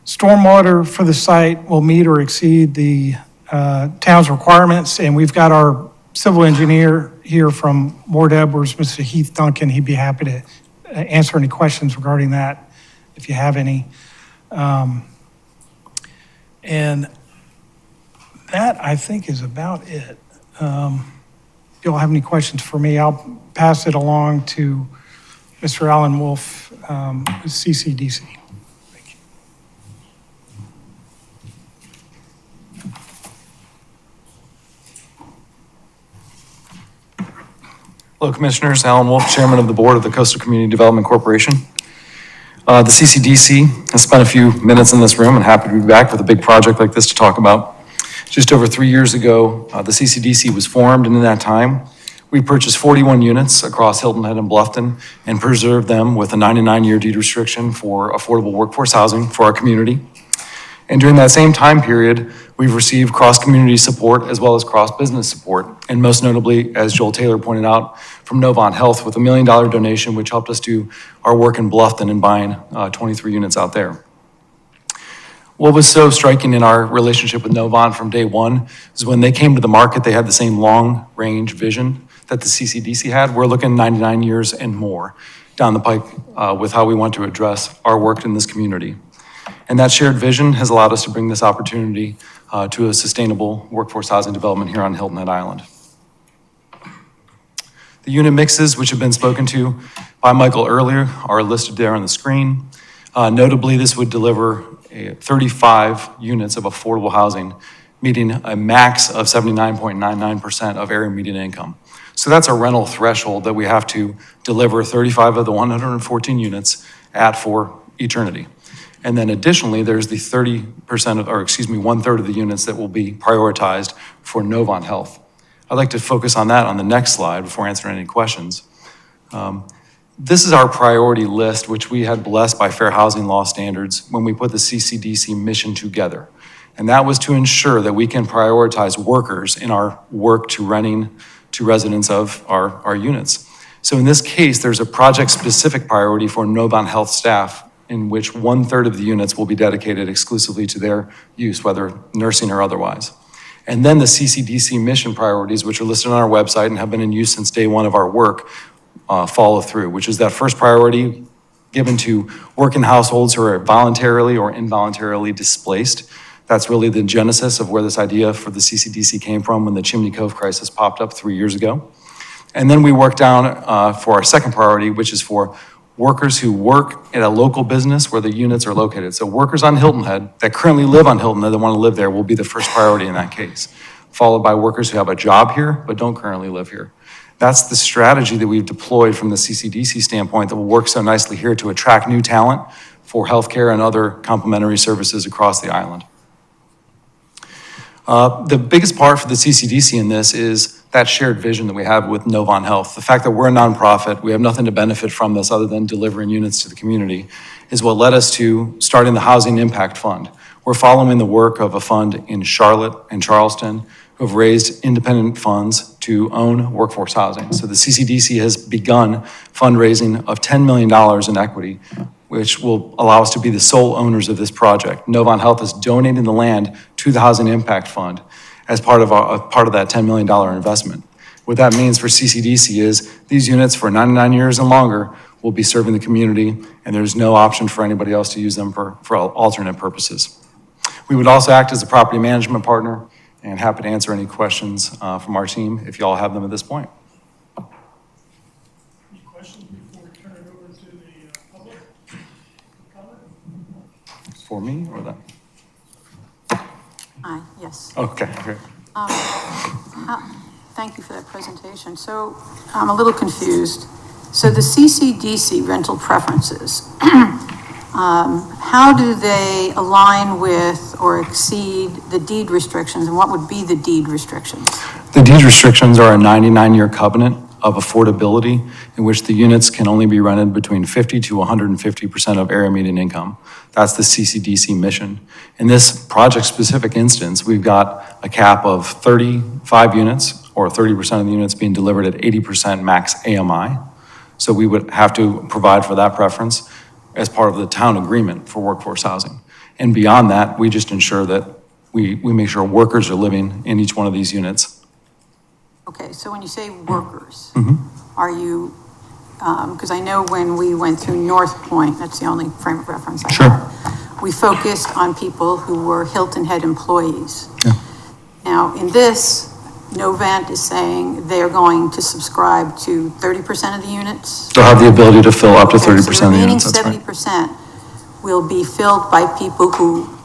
Stormwater for the site will meet or exceed the town's requirements, and we've got our civil engineer here from Ward Edwards, Mr. Heath Duncan. He'd be happy to answer any questions regarding that if you have any. And that, I think, is about it. If you all have any questions for me, I'll pass it along to Mr. Alan Wolf, CCDC. Thank you. Hello, Commissioners. Alan Wolf, Chairman of the Board of the Coastal Community Development Corporation. The CCDC has spent a few minutes in this room and happy to be back with a big project like this to talk about. Just over 3 years ago, the CCDC was formed, and in that time, we purchased 41 units across Hilton Head and Bluffton and preserved them with a 99-year deed restriction for affordable workforce housing for our community. And during that same time period, we've received cross-community support as well as cross-business support, and most notably, as Joel Taylor pointed out, from Novant Health with $1 million donation, which helped us do our work in Bluffton and buying 23 units out there. What was so striking in our relationship with Novant from day one is when they came to the market, they had the same long-range vision that the CCDC had. We're looking 99 years and more down the pike with how we want to address our work in this community. And that shared vision has allowed us to bring this opportunity to a sustainable workforce housing development here on Hilton Head Island. The unit mixes, which have been spoken to by Michael earlier, are listed there on the screen. Notably, this would deliver 35 units of affordable housing, meeting a max of 79.99% of area median income. So that's a rental threshold that we have to deliver 35 of the 114 units at for eternity. And then additionally, there's the 30% of, or excuse me, 1/3 of the units that will be prioritized for Novant Health. I'd like to focus on that on the next slide before answering any questions. This is our priority list, which we had blessed by fair housing law standards when we put the CCDC mission together. And that was to ensure that we can prioritize workers in our work to renting to residents of our units. So in this case, there's a project-specific priority for Novant Health staff in which 1/3 of the units will be dedicated exclusively to their use, whether nursing or otherwise. And then the CCDC mission priorities, which are listed on our website and have been in use since day one of our work, follow through, which is that first priority given to working households who are voluntarily or involuntarily displaced. That's really the genesis of where this idea for the CCDC came from when the Chimney Cove crisis popped up 3 years ago. And then we work down for our second priority, which is for workers who work at a local business where the units are located. So workers on Hilton Head that currently live on Hilton Head that want to live there will be the first priority in that case, followed by workers who have a job here but don't currently live here. That's the strategy that we've deployed from the CCDC standpoint that will work so nicely here to attract new talent for healthcare and other complementary services across the island. The biggest part for the CCDC in this is that shared vision that we have with Novant Health. The fact that we're a nonprofit, we have nothing to benefit from this other than delivering units to the community, is what led us to starting the Housing Impact Fund. We're following the work of a fund in Charlotte and Charleston who have raised independent funds to own workforce housing. So the CCDC has begun fundraising of $10 million in equity, which will allow us to be the sole owners of this project. Novant Health is donating the land to the Housing Impact Fund as part of that $10 million investment. What that means for CCDC is these units for 99 years and longer will be serving the community, and there's no option for anybody else to use them for alternate purposes. We would also act as a property management partner, and happy to answer any questions from our team if you all have them at this point. Any questions before we turn it over to the public? Comment? For me or them? Aye, yes. Okay, great. Thank you for that presentation. So I'm a little confused. So the CCDC rental preferences, how do they align with or exceed the deed restrictions, and what would be the deed restrictions? The deed restrictions are a 99-year covenant of affordability in which the units can only be rented between 50 to 150% of area median income. That's the CCDC mission. In this project-specific instance, we've got a cap of 35 units, or 30% of the units being delivered at 80% max AMI. So we would have to provide for that preference as part of the town agreement for workforce housing. And beyond that, we just ensure that we make sure workers are living in each one of these units. Okay, so when you say workers, are you, because I know when we went through North Point, that's the only frame of reference I have, we focused on people who were Hilton Head employees. Yeah. Now, in this, Novant is saying they're going to subscribe to 30% of the units? They'll have the ability to fill up to 30% of the units, So the remaining 70% will be filled by people who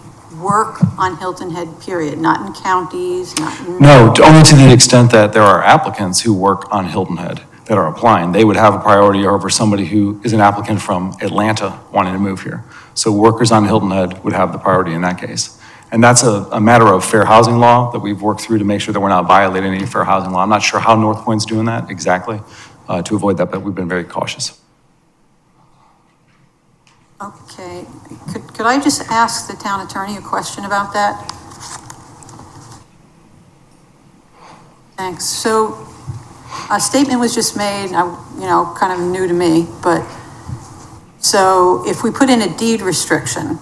work on Hilton Head, period, not in counties, not in... No, only to the extent that there are applicants who work on Hilton Head. that are applying. They would have a priority over somebody who is an applicant from Atlanta wanting to move here. So workers on Hilton Head would have the priority in that case. And that's a matter of fair housing law that we've worked through to make sure that we're not violating any fair housing law. I'm not sure how North Point's doing that exactly to avoid that, but we've been very cautious. Okay, could I just ask the town attorney a question about that? Thanks. So a statement was just made, kind of new to me, but so if we put in a deed restriction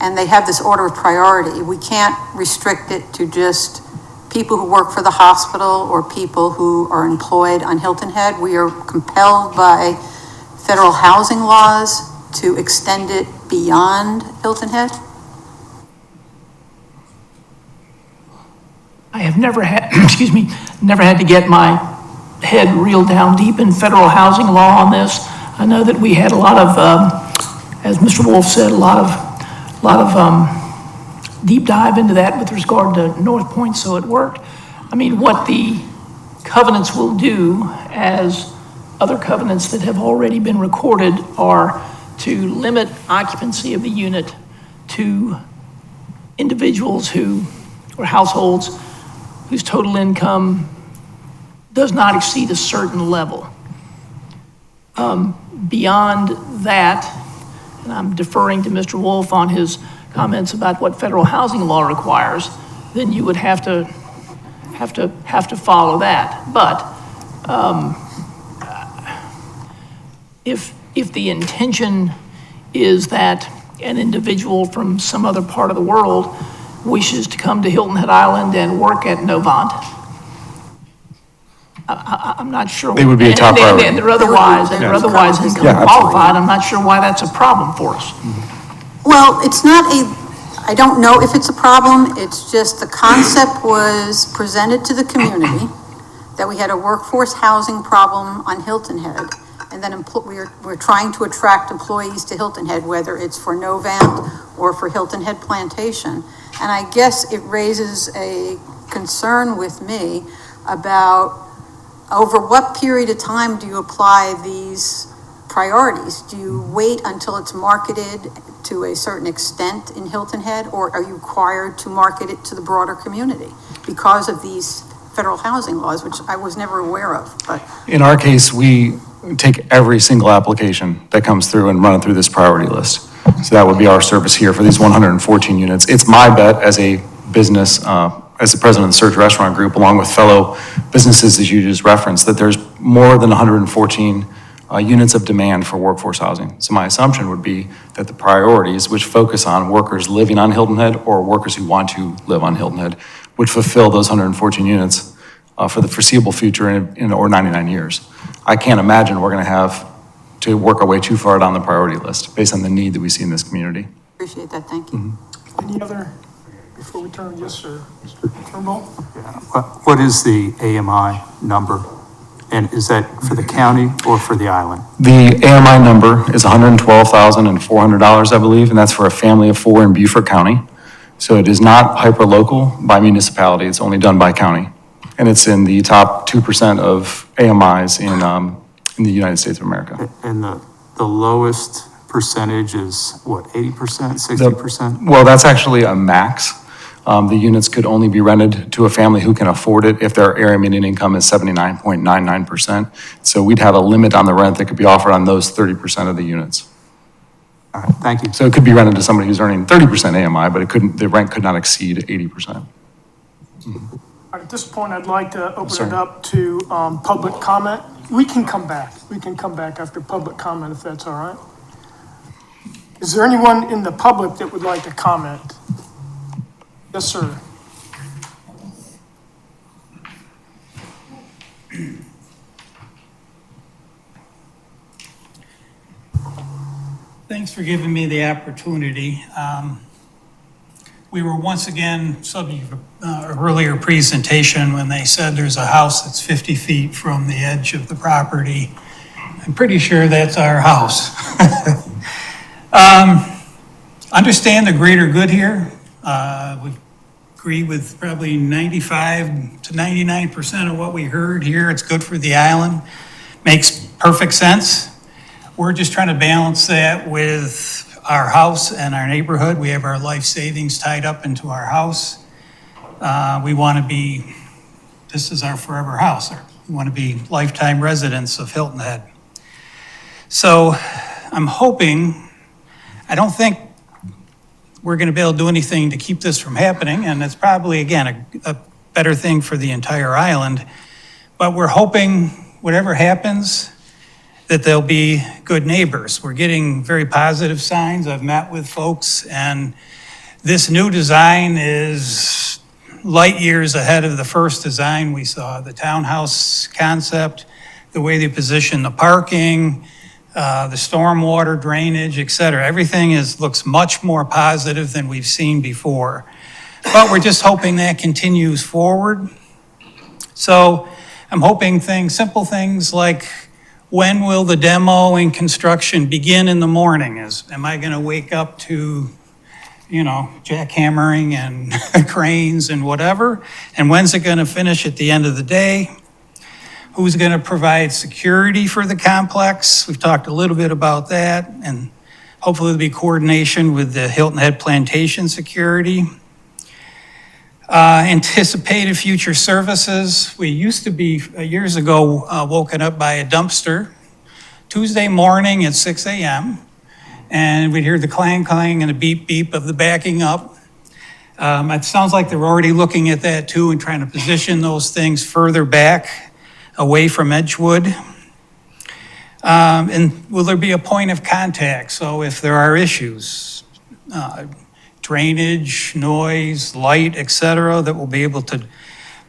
and they have this order of priority, we can't restrict it to just people who work for the hospital or people who are employed on Hilton Head. We are compelled by federal housing laws to extend it beyond Hilton Head? I have never had, never had to get my head real down deep in federal housing law on this. I know that we had a lot of, as Mr. Wolf said, a lot of deep dive into that with regard to North Point, so it worked. I mean, what the covenants will do, as other covenants that have already been recorded, are to limit occupancy of the unit to individuals who, or households, whose total income does not exceed a certain level. Beyond that, and I'm deferring to Mr. Wolf on his comments about what federal housing law requires, then you would have to follow that. But if the intention is that an individual from some other part of the world wishes to come to Hilton Head Island and work at Novant, I'm not sure. They would be a top priority. And they're otherwise income qualified. I'm not sure why that's a problem for us. Well, it's not I don't know if it's a problem. It's just the concept was presented to the community that we had a workforce housing problem on Hilton Head. And then we're trying to attract employees to Hilton Head, whether it's for Novant or for Hilton Head Plantation. And I guess it raises a concern with me about over what period of time do you apply these priorities? Do you wait until it's marketed to a certain extent in Hilton Head, or are you required to market it to the broader community because of these federal housing laws, which I was never aware of? But In our case, we take every single application that comes through and run it through this priority list. So that would be our service here for these 114 units. It's my bet as a business, as the president of the Surge Restaurant Group, along with fellow businesses that you just referenced, that there's more than 114 units of demand for workforce housing. So my assumption would be that the priorities, which focus on workers living on Hilton Head or workers who want to live on Hilton Head, would fulfill those 114 units for the foreseeable future or 99 years. I can't imagine we're going to have to work our way too far down the priority list based on the need that we see in this community. appreciate that, thank you. Any other, before we turn, yes, sir, Mr. Turnbull? What is the AMI number? And is that for the county or for the island? The AMI number is $112,400, I believe, and that's for a family of 4 in Beaufort County. So it is not hyper-local by municipality, it's only done by county. And it's in the top 2% of AMIs in the United States of America. And the lowest percentage is what, 80%, 60%? Well, that's actually a max. The units could only be rented to a family who can afford it if their area median income is 79.99%. So we'd have a limit on the rent that could be offered on those 30% of the units. All right, thank you. So it could be rented to somebody who's earning 30% AMI, but the rent could not exceed 80%. At this point, I'd like to open it up to public comment. We can come back. We can come back after public comment if that's all right. Is there anyone in the public that would like to comment? Yes, sir. Thanks for giving me the opportunity. We were once again subject to an earlier presentation when they said there's a house that's 50 feet from the edge of the property. I'm pretty sure that's our house. Understand the greater good here. We agree with probably 95 to 99% of what we heard here. It's good for the island. makes perfect sense. We're just trying to balance that with our house and our neighborhood. We have our life savings tied up into our house. We want to be, this is our forever house. We want to be lifetime residents of Hilton Head. So I'm hoping, I don't think we're going to be able to do anything to keep this from happening, and it's probably, again, a better thing for the entire island. But we're hoping, whatever happens, that they'll be good neighbors. We're getting very positive signs. I've met with folks, and this new design is light years ahead of the first design we saw. The townhouse concept, the way they position the parking, the stormwater drainage, et cetera. Everything looks much more positive than we've seen before. But we're just hoping that continues forward. So I'm hoping simple things like, when will the demo and construction begin in the morning? Am I gonna wake up to, jackhammering and cranes and whatever? And when's it gonna finish at the end of the day? Who's gonna provide security for the complex? We've talked a little bit about that, and hopefully there'll be coordination with the Hilton Head Plantation security. Anticipated future services. We used to be, years ago, woken up by a dumpster Tuesday morning at 6 a.m. And we'd hear the clang, clang and a beep, beep of the backing up. It sounds like they're already looking at that too and trying to position those things further back away from Edgewood. And will there be a point of contact? So if there are issues, drainage, noise, light, et cetera, that we'll be able to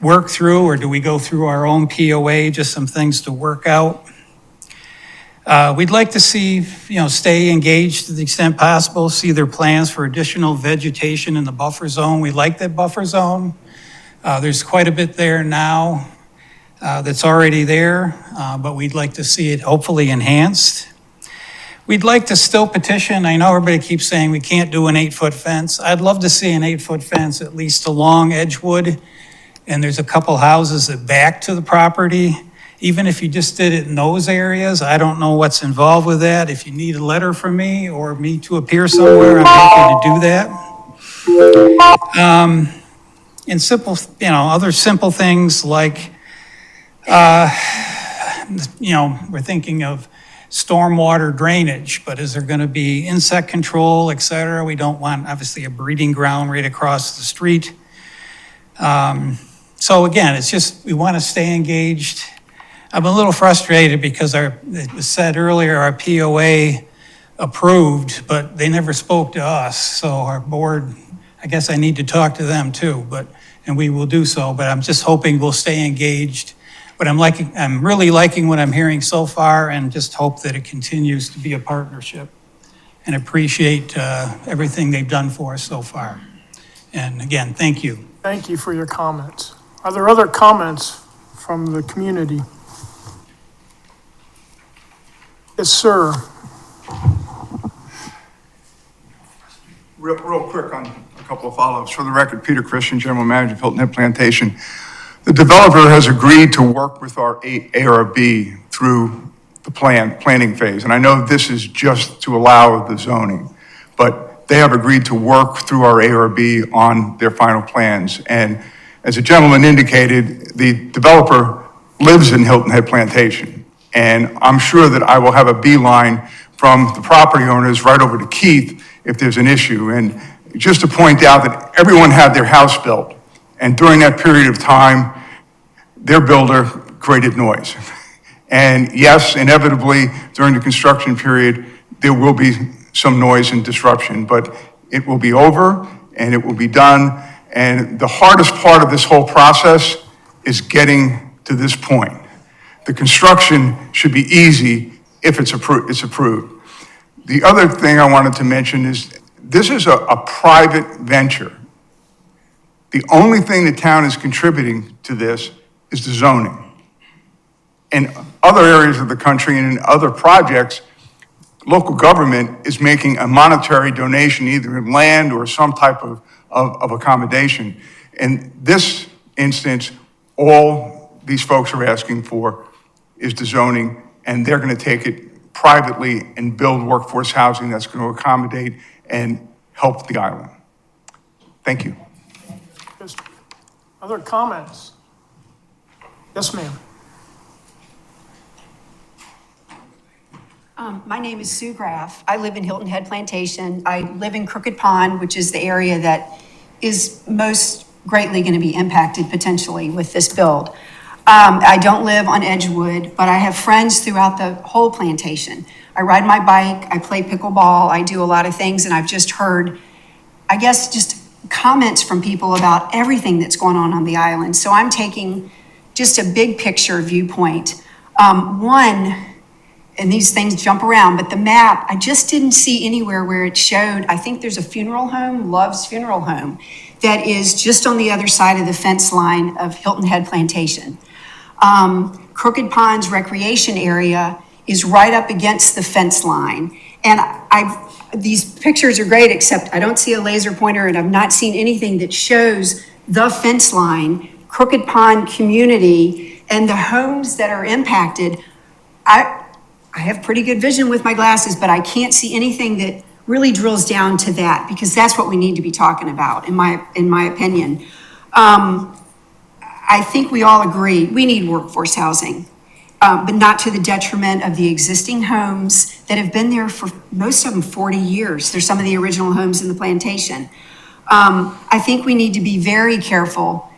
work through, or do we go through our own POA, just some things to work out? We'd like to see, stay engaged to the extent possible, see their plans for additional vegetation in the buffer zone. We like that buffer zone. There's quite a bit there now that's already there, but we'd like to see it hopefully enhanced. We'd like to still petition. I know everybody keeps saying we can't do an 8-foot fence. I'd love to see an 8-foot fence at least along Edgewood. And there's a couple houses that back to the property. Even if you just did it in those areas, I don't know what's involved with that. If you need a letter from me or me to appear somewhere, I'm happy to do that. And simple, other simple things like, we're thinking of stormwater drainage, but is there going to be insect control, et cetera? We don't want, obviously, a breeding ground right across the street. So again, it's just, we want to stay engaged. I'm a little frustrated because it was said earlier, our POA approved, but they never spoke to us. So our board, I guess I need to talk to them too, and we will do so, but I'm just hoping we'll stay engaged. But I'm really liking what I'm hearing so far, and just hope that it continues to be a partnership, and appreciate everything they've done for us so far. And again, thank you. Thank you for your comments. Are there other comments from the community? Yes, sir. Real quick on a couple of follow-ups. For the record, Peter Christian, General Manager of Hilton Head Plantation. The developer has agreed to work with our ARB through the planning phase. And I know this is just to allow the zoning, but they have agreed to work through our ARB on their final plans. And as a gentleman indicated, the developer lives in Hilton Head Plantation. And I'm sure that I will have a beeline from the property owners right over to Keith if there's an issue. And just to point out that everyone had their house built. And during that period of time, their builder created noise. And yes, inevitably, during the construction period, there will be some noise and disruption, but it will be over and it will be done. And the hardest part of this whole process is getting to this point. The construction should be easy if it's approved. The other thing I wanted to mention is this is a private venture. The only thing the town is contributing to this is the zoning. In other areas of the country and in other projects, local government is making a monetary donation, either in land or some type of accommodation. In this instance, all these folks are asking for is the zoning and they're going to take it privately and build workforce housing that's going to accommodate and help the island. Thank you. Just other comments? Yes, ma'am. My name is Sue Graff. I live in Hilton Head Plantation. I live in Crooked Pond, which is the area that is most greatly going to be impacted potentially with this build. I don't live on Edgewood, but I have friends throughout the whole plantation. I ride my bike, I play pickleball, I do a lot of things, and I've just heard, I guess, just comments from people about everything that's going on the island. So I'm taking just a big picture viewpoint. One, and these things jump around, but the map, I just didn't see anywhere where it showed, I think there's a funeral home, Love's Funeral Home, that is just on the other side of the fence line of Hilton Head Plantation. Crooked Pond's recreation area is right up against the fence line. And these pictures are great, except I don't see a laser pointer and I've not seen anything that shows the fence line, Crooked Pond community, and the homes that are impacted. I have pretty good vision with my glasses, but I can't see anything that really drills down to that, because that's what we need to be talking about, in my opinion. I think we all agree we need workforce housing, but not to the detriment of the existing homes that have been there for most of them 40 years. They're some of the original homes in the plantation. I think we need to be very careful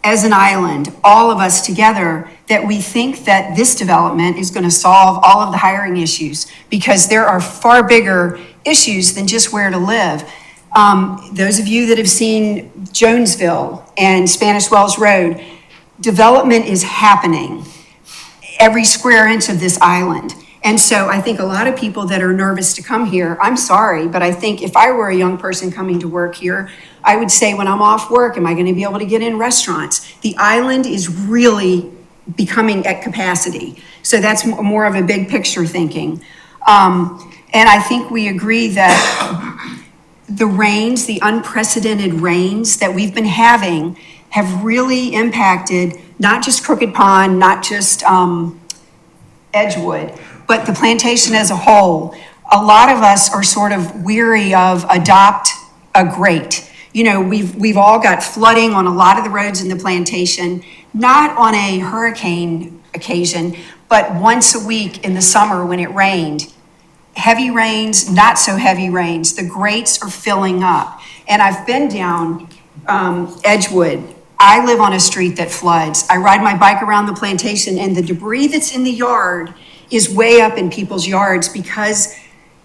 as an island, all of us together, that we think that this development is going to solve all of the hiring issues, because there are far bigger issues than just where to live. Those of you that have seen Jonesville and Spanish Wells Road, development is happening every square inch of this island. And so I think a lot of people that are nervous to come here, I'm sorry, but I think if I were a young person coming to work here, I would say, when I'm off work, am I going to be able to get in restaurants? The island is really becoming at capacity. So that's more of a big picture thinking. And I think we agree that the rains, the unprecedented rains that we've been having, have really impacted not just Crooked Pond, not just Edgewood, but the plantation as a whole. A lot of us are sort of weary of adopt a great. You know, we've all got flooding on a lot of the roads in the plantation, not on a hurricane occasion, but once a week in the summer when it rained. Heavy rains, not so heavy rains. The grates are filling up. And I've been down Edgewood. I live on a street that floods. I ride my bike around the plantation, and the debris that's in the yard is way up in people's yards because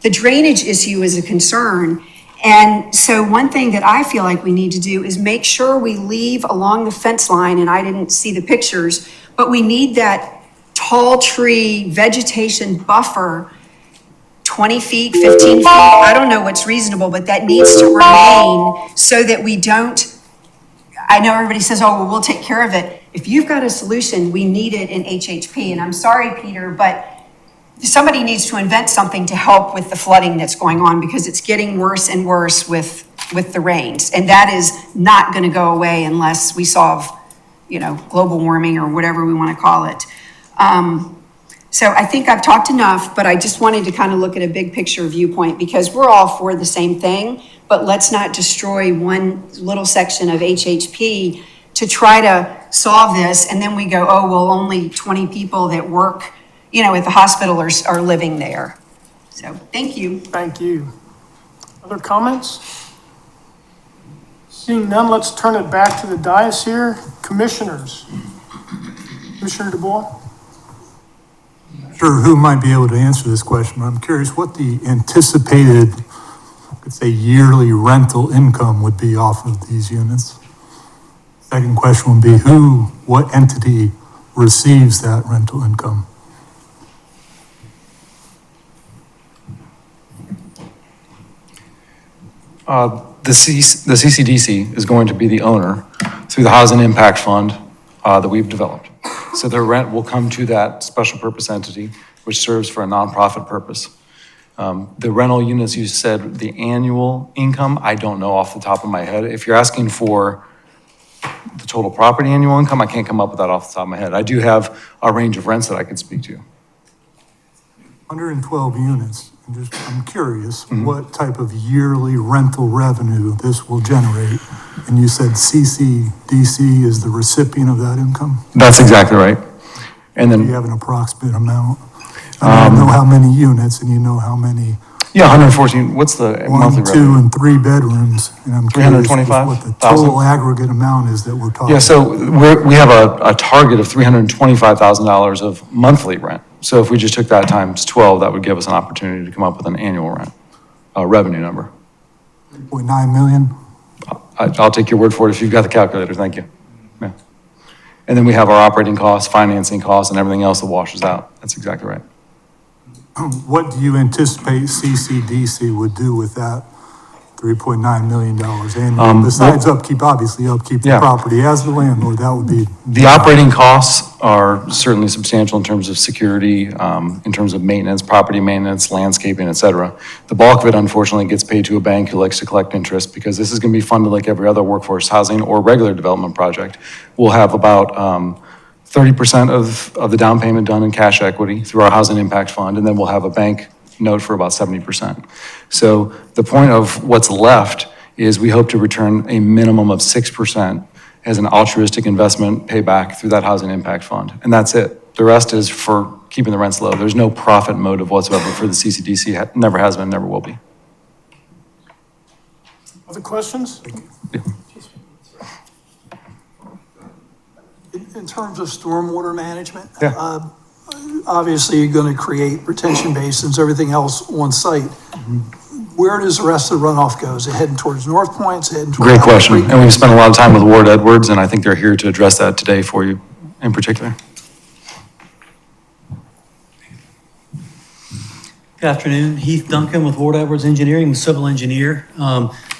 the drainage issue is a concern. And so one thing that I feel like we need to do is make sure we leave along the fence line, and I didn't see the pictures, but we need that tall tree vegetation buffer, 20 feet, 15 feet, I don't know what's reasonable, but that needs to remain so that we don't, I know everybody says, oh, well, we'll take care of it. If you've got a solution, we need it in HHP. And I'm sorry, Peter, but somebody needs to invent something to help with the flooding that's going on, because it's getting worse and worse with the rains. And that is not going to go away unless we solve, global warming or whatever we want to call it. So I think I've talked enough, but I just wanted to kind of look at a big picture viewpoint, because we're all for the same thing, but let's not destroy one little section of HHP to try to solve this. And then we go, oh, well, only 20 people that work at the hospital are living there. So, thank you. Thank you. Other comments? Seeing none, let's turn it back to the dais here. Commissioners. Commissioner DuBois? Sure, who might be able to answer this question? I'm curious what the anticipated, let's say, yearly rental income would be off of these units. Second question would be what entity receives that rental income? The CCDC is going to be the owner through the Housing Impact Fund that we've developed. So their rent will come to that special purpose entity, which serves for a nonprofit purpose. The rental units, you said the annual income, I don't know off the top of my head. If you're asking for the total property annual income, I can't come up with that off the top of my head. I do have a range of rents that I could speak to. 112 units, and just, I'm curious, what type of yearly rental revenue this will generate? And you said CCDC is the recipient of that income? That's exactly right. And Do then, you have an approximate amount? I mean, I know how many units, and you know how many, yeah, 114, what's the monthly 1, 2, revenue? and 3 bedrooms, and I'm curious what the 325,000? total aggregate amount is that we're talking. Yeah, so we have a target of $325,000 of monthly rent. So if we just took that times 12, that would give us an opportunity to come up with an annual rent, revenue number. 3.9 million? I'll take your word for it if you've got the calculator, thank you. Yeah. And then we have our operating costs, financing costs, and everything else that washes out. That's exactly right. What do you anticipate CCDC would do with that $3.9 million annually? Besides upkeep, obviously upkeep the Yeah. property as the landlord, that would be. The operating costs are certainly substantial in terms of security, in terms of maintenance, property maintenance, landscaping, et cetera. The bulk of it unfortunately gets paid to a bank who likes to collect interest because this is going to be funded like every other workforce housing or regular development project. We'll have about 30% of the down payment done in cash equity through our housing impact fund, and then we'll have a bank note for about 70%. So the point of what's left is we hope to return a minimum of 6% as an altruistic investment payback through that housing impact fund. And that's it. The rest is for keeping the rents low. There's no profit motive whatsoever for the CCDC. Never has been, never will be. Other questions? In terms of stormwater management, Yeah. obviously you're going to create retention basins, everything else on site. Where does the rest of the runoff go? Is it heading towards North Point? Is it heading towards? Great Apple question. Creek? And we've spent a lot of time with Ward Edwards, and I think they're here to address that today for you in particular. Good afternoon, Heath Duncan with Ward Edwards Engineering, I'm a civil engineer,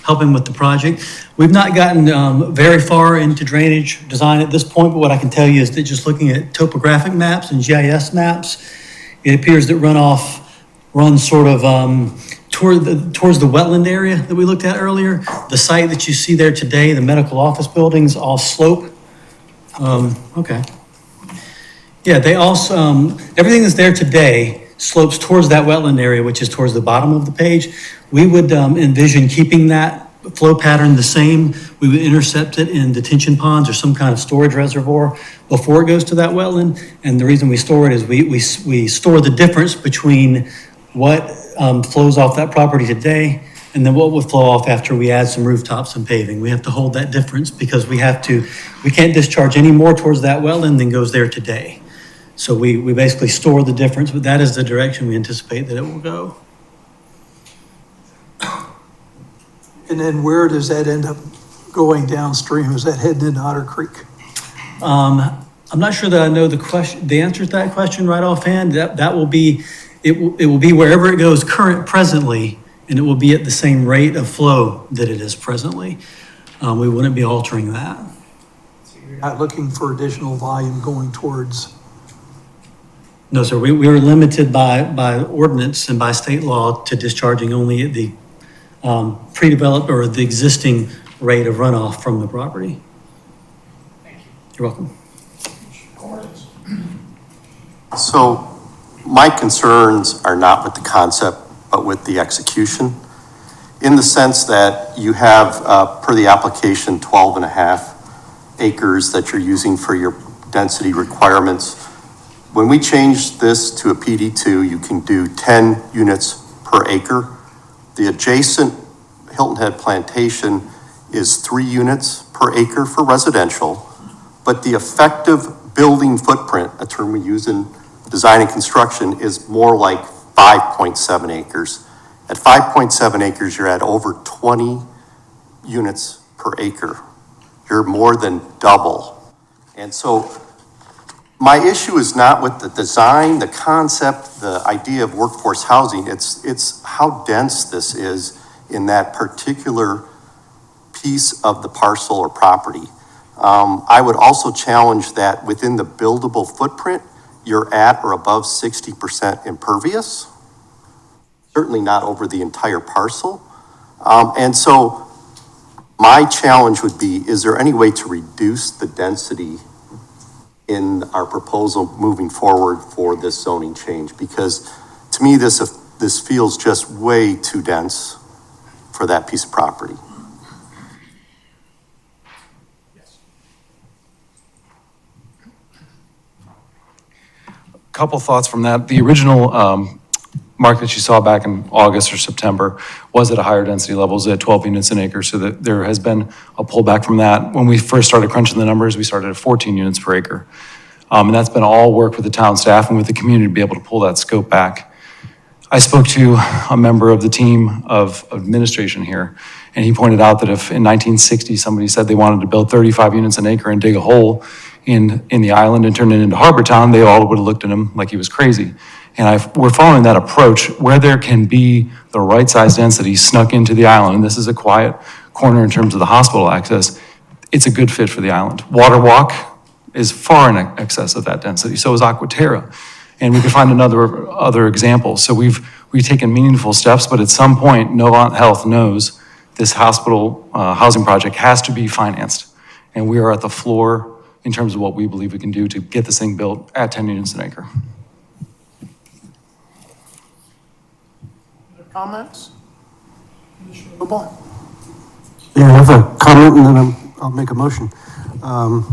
helping with the project. We've not gotten very far into drainage design at this point, but what I can tell you is that just looking at topographic maps and GIS maps, it appears that runoff runs sort of towards the wetland area that we looked at earlier. The site that you see there today, the medical office buildings, all slope. Okay. Yeah, they also, everything that's there today slopes towards that wetland area, which is towards the bottom of the page. We would envision keeping that flow pattern the same. We would intercept it in detention ponds or some kind of storage reservoir before it goes to that wetland. And the reason we store it is we store the difference between what flows off that property today and then what would flow off after we add some rooftops and paving. We have to hold that difference because we can't discharge any more towards that wetland than goes there today. So we basically store the difference, but that is the direction we anticipate that it will go. And then where does that end up going downstream? Is that heading into Otter Creek? I'm not sure that I know the answer to that question right offhand. That will be, it will be wherever it goes presently, and it will be at the same rate of flow that it is presently. We wouldn't be altering that. So you're not looking for additional volume going towards? No, sir, we were limited by ordinance and by state law to discharging only at the pre-developed or the existing rate of runoff from the property. Thank you. You're welcome. So my concerns are not with the concept, but with the execution, in the sense that you have, per the application, 12 and a half acres that you're using for your density requirements. When we change this to a PD2, you can do 10 units per acre. The adjacent Hilton Head Plantation is 3 units per acre for residential, but the effective building footprint, a term we use in design and construction, is more like 5.7 acres. At 5.7 acres, you're at over 20 units per acre. You're more than double. And so my issue is not with the design, the concept, the idea of workforce housing. It's how dense this is in that particular piece of the parcel or property. I would also challenge that within the buildable footprint, you're at or above 60% impervious, certainly not over the entire parcel. And so my challenge would be, is there any way to reduce the density in our proposal moving forward for this zoning change? Because to me, this feels just way too dense for that piece of property. Couple thoughts from that. The original mark that you saw back in August or September was at a higher density levels at 12 units an acre, so that there has been a pullback from that. When we first started crunching the numbers, we started at 14 units per acre. And that's been all work with the town staff and with the community to be able to pull that scope back. I spoke to a member of the team of administration here, and he pointed out that if in 1960 somebody said they wanted to build 35 units an acre and dig a hole in the island and turn it into Harbor Town, they all would have looked at him like he was crazy. And we're following that approach where there can be the right size density snuck into the island, and this is a quiet corner in terms of the hospital access, it's a good fit for the island. Water Walk is far in excess of that density, so is Aquaterra. And we could find other examples. So we've taken meaningful steps, but at some point, Novant Health knows this hospital housing project has to be financed. And we are at the floor in terms of what we believe we can do to get this thing built at 10 units an acre. Comments? Commissioner Yeah, I have a comment and then I'll make a motion.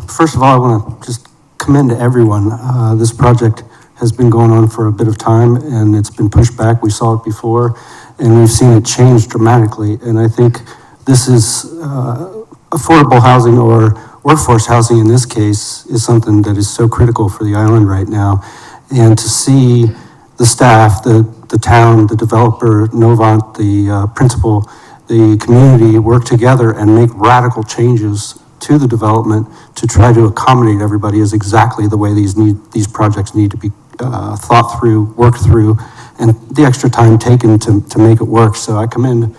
First of all, I want to just commend everyone. This project has been going on for a bit of time and it's been pushed back. We saw it before and we've seen it change dramatically. And I think this is affordable housing, or workforce housing in this case, is something that is so critical for the island right now. And to see the staff, the town, the developer, Novant, the principal, the community work together and make radical changes to the development to try to accommodate everybody is exactly the way these projects need to be thought through, worked through, and the extra time taken to make it work. So I commend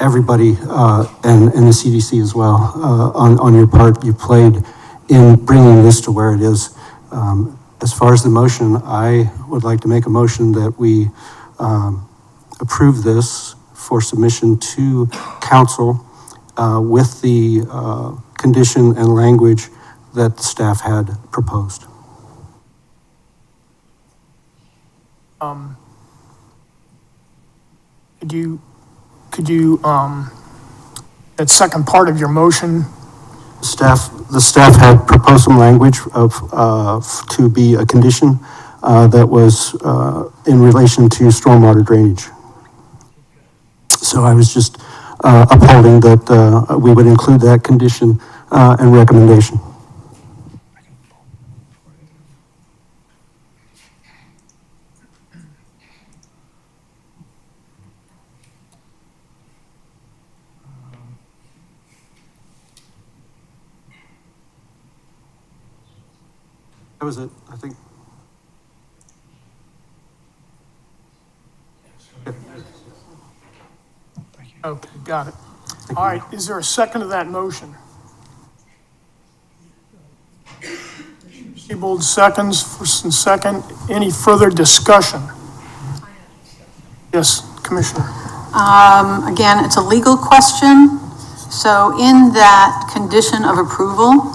everybody and the CDC as well on your part you played in bringing this to where it is. As far as the motion, I would like to make a motion that we approve this for submission to council with the condition and language that the staff had proposed. Could you that second part of your motion? The staff had proposed some language to be a condition that was in relation to stormwater drainage. So I was just upholding that we would include that condition and recommendation. That was it, I think. Okay, got it. All right, is there a second to that motion? Siebold seconds, first and second. Any further discussion? Yes, Commissioner. Again, it's a legal question. So in that condition of approval,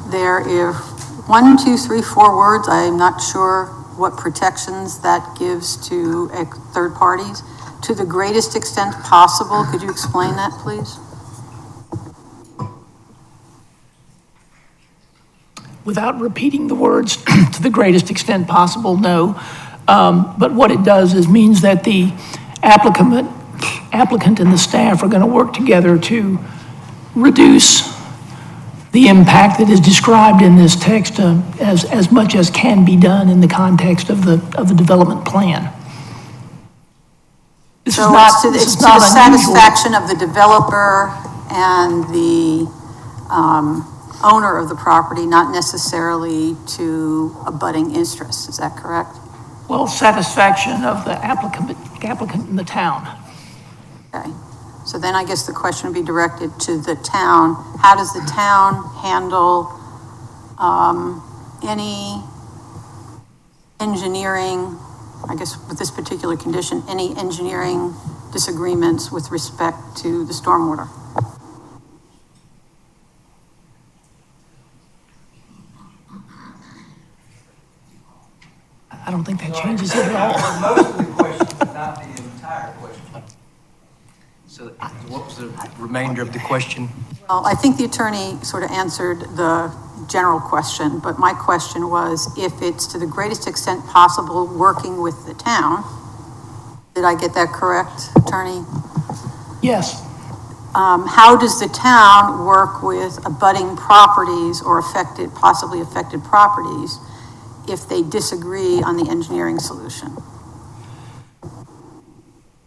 there are 1, 2, 3, 4 words. I'm not sure what protections that gives to third parties. To the greatest extent possible. Could you explain that, please? Without repeating the words, to the greatest extent possible, no. But what it does is means that the applicant and the staff are going to work together to reduce the impact that is described in this text as much as can be done in the context of the development plan. So it's to the satisfaction of the developer and the owner of the property, not necessarily to abutting interests. Is that correct? Well, satisfaction of the applicant in the town. Okay. So then I guess the question would be directed to the town. How does the town handle any engineering, I guess with this particular condition, any engineering disagreements with respect to the stormwater? I don't think that changes it at all. So what was the remainder of the question? Well, I think the attorney sort of answered the general question, but my question was, if it's to the greatest extent possible working with the town, did I get that correct, attorney? Yes. How does the town work with abutting properties or possibly affected properties if they disagree on the engineering solution?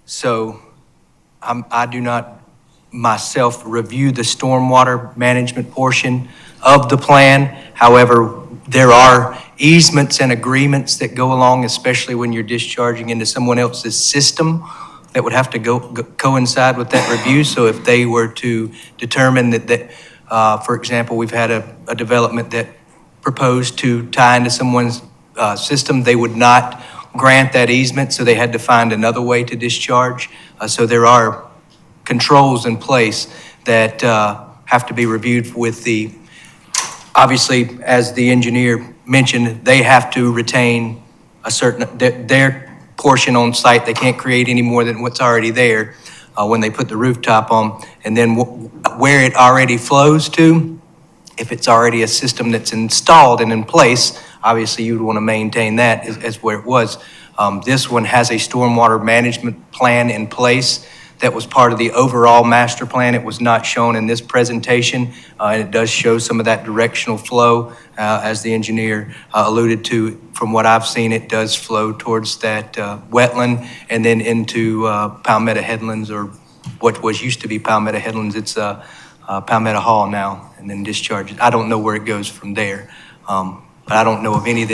So I do not myself review the stormwater management portion of the plan. However, there are easements and agreements that go along, especially when you're discharging into someone else's system, that would have to coincide with that review. So if they were to determine that for example, we've had a development that proposed to tie into someone's system, they would not grant that easement, so they had to find another way to discharge. So there are controls in place that have to be reviewed with obviously, as the engineer mentioned, they have to retain a certain, their portion on site. They can't create any more than what's already there when they put the rooftop on. And then where it already flows to, if it's already a system that's installed and in place, obviously you'd want to maintain that as where it was. This one has a stormwater management plan in place that was part of the overall master plan. It was not shown in this presentation, and it does show some of that directional flow. As the engineer alluded to, from what I've seen, it does flow towards that wetland and then into Palmetto Headlands, or what used to be Palmetto Headlands. It's Palmetto Hall now, and then discharges. I don't know where it goes from there, but I don't know of any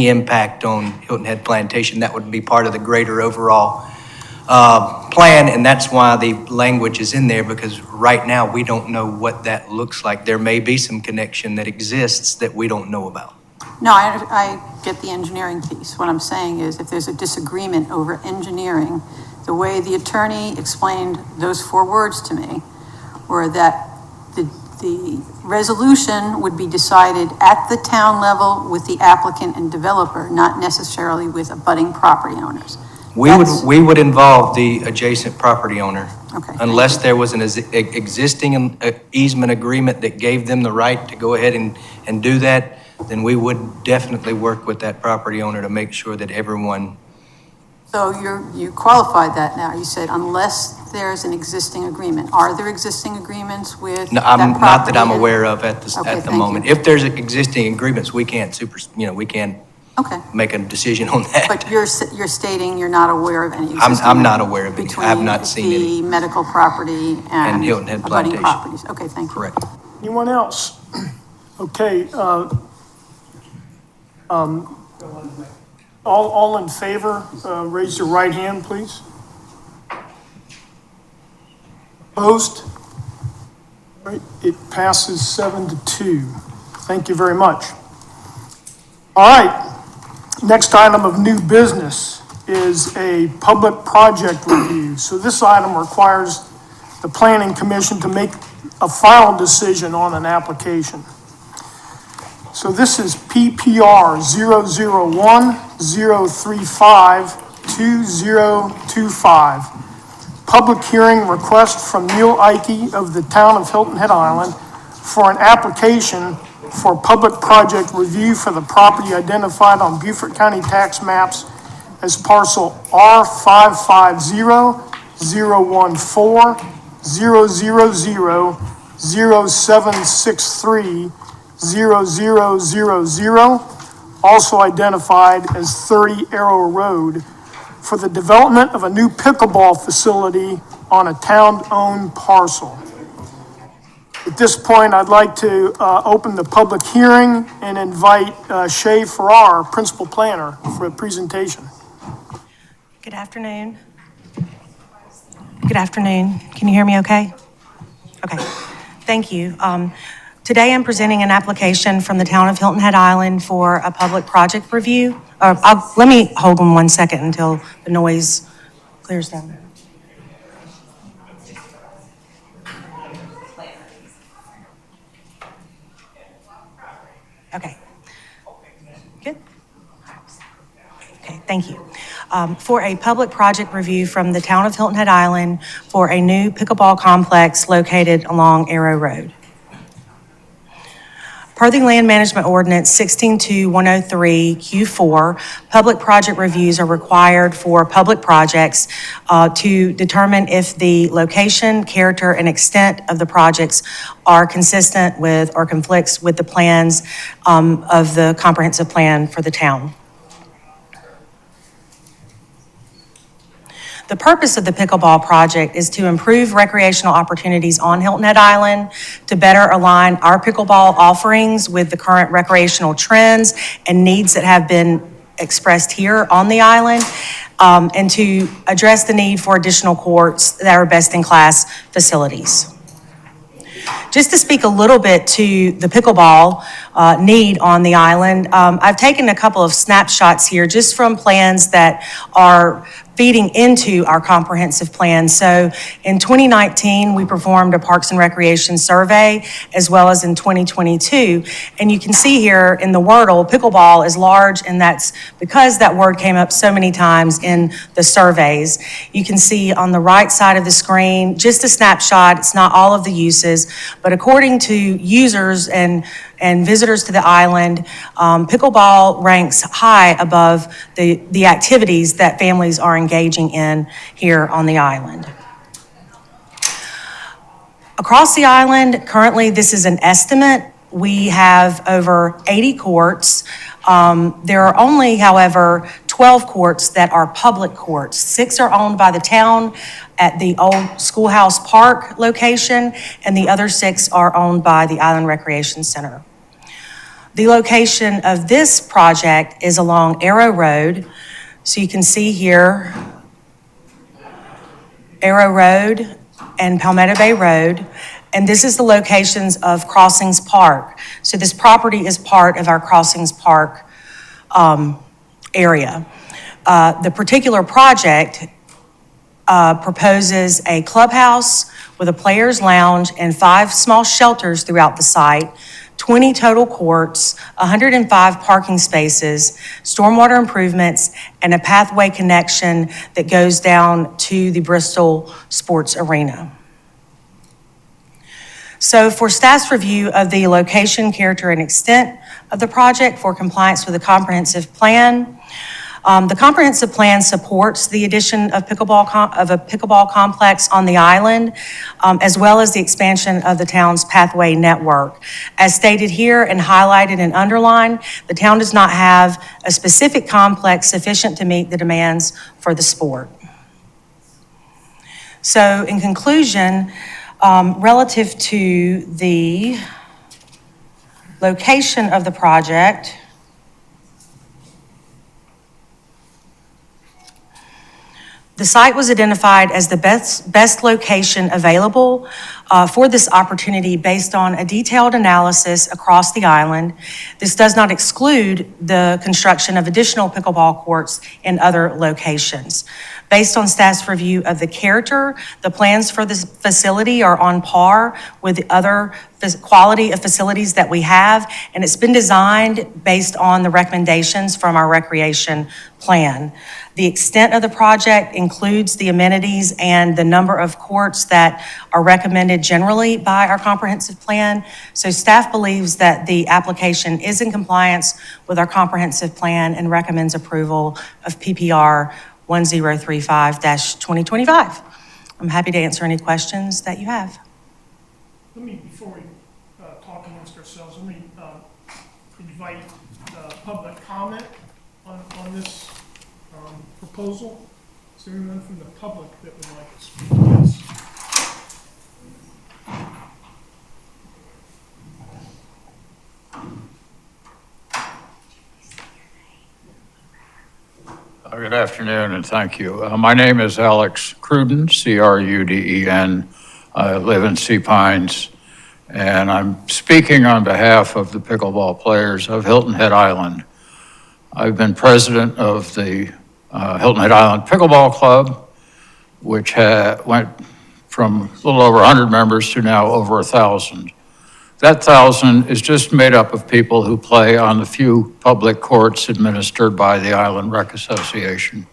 impact on Hilton Head Plantation. That would be part of the greater overall plan, and that's why the language is in there, because right now we don't know what that looks like. There may be some connection that exists that we don't know about. No, I get the engineering piece. What I'm saying is, if there's a disagreement over engineering, the way the attorney explained those 4 words to me were that the resolution would be decided at the town level with the applicant and developer, not necessarily with abutting property owners. We would involve the adjacent property owner. Okay. Unless there was an existing easement agreement that gave them the right to go ahead and do that, then we would definitely work with that property owner to make sure that everyone. So you qualified that now. You said unless there's an existing agreement. Are there existing agreements with No, that not that I'm property? aware of at the moment. If there's existing agreements, we can't we can't make a decision on that. But you're stating you're not aware of any existing. I'm not aware of any. I have not seen any. Between the medical property and Hilton Head abutting Plantation. properties. Okay, thank you. Correct. Anyone else? Okay, all in favor, raise your right hand, please. Opposed? Right, it passes 7-2. Thank you very much. All right, next item of new business is a public project review. So this item requires the Planning Commission to make a final decision on an application. So this is PPR 001-035-2025. Public hearing request from Neil Ike of the town of Hilton Head Island for an application for public project review for the property identified on Beaufort County tax maps as parcel R550-014-000-0763-0000, also identified as 30 Arrow Road, for the development of a new pickleball facility on a town-owned parcel. At this point, I'd like to open the public hearing and invite Shay Farrar, Principal Planner, for a presentation. Good afternoon. Good afternoon. Can you hear me okay? Okay, thank you. Today I'm presenting an application from the town of Hilton Head Island for a public project review. Let me hold on 1 second until the noise clears down. Okay. Good. Okay, thank you. for a public project review from the town of Hilton Head Island for a new pickleball complex located along Arrow Road. Per the Land Management Ordinance 162103 Q4, public project reviews are required for public projects to determine if the location, character, and extent of the projects are consistent with or conflicts with the plans of the comprehensive plan for the town. The purpose of the pickleball project is to improve recreational opportunities on Hilton Head Island, to better align our pickleball offerings with the current recreational trends and needs that have been expressed here on the island, and to address the need for additional courts that are best-in-class facilities. Just to speak a little bit to the pickleball need on the island, I've taken a couple of snapshots here just from plans that are feeding into our comprehensive plan. So in 2019, we performed a Parks and Recreation survey, as well as in 2022. And you can see here in the Wordle, pickleball is large, and that's because that word came up so many times in the surveys. You can see on the right side of the screen, just a snapshot, it's not all of the uses, but according to users and visitors to the island, pickleball ranks high above the activities that families are engaging in here on the island. Across the island, currently this is an estimate. We have over 80 courts. There are only, however, 12 courts that are public courts. 6 are owned by the town at the old Schoolhouse Park location, and the other 6 are owned by the Island Recreation Center. The location of this project is along Arrow Road. So you can see here, Arrow Road and Palmetto Bay Road. And this is the locations of Crossings Park. So this property is part of our Crossings Park area. The particular project proposes a clubhouse with a player's lounge and 5 small shelters throughout the site, 20 total courts, 105 parking spaces, stormwater improvements, and a pathway connection that goes down to the Bristol Sports Arena. So for staff's review of the location, character, and extent of the project for compliance with the comprehensive plan, the comprehensive plan supports the addition of a pickleball complex on the island, as well as the expansion of the town's pathway network. As stated here and highlighted and underlined, the town does not have a specific complex sufficient to meet the demands for the sport. So in conclusion, relative to the location of the project, the site was identified as the best location available for this opportunity based on a detailed analysis across the island. This does not exclude the construction of additional pickleball courts in other locations. Based on staff's review of the character, the plans for this facility are on par with the other quality of facilities that we have, and it's been designed based on the recommendations from our recreation plan. The extent of the project includes the amenities and the number of courts that are recommended generally by our comprehensive plan. So staff believes that the application is in compliance with our comprehensive plan and recommends approval of PPR 1035-2025. I'm happy to answer any questions that you have. Let me, before we talk amongst ourselves, let me invite public comment on this proposal. Is there anyone from the public that would like to speak? Yes. Good afternoon, and thank you. My name is Alex Cruden, C-R-U-D-E-N. I live in Sea Pines, and I'm speaking on behalf of the pickleball players of Hilton Head Island. I've been president of the Hilton Head Island Pickleball Club, which went from a little over 100 members to now over 1,000. That 1,000 is just made up of people who play on the few public courts administered by the Island Rec Association.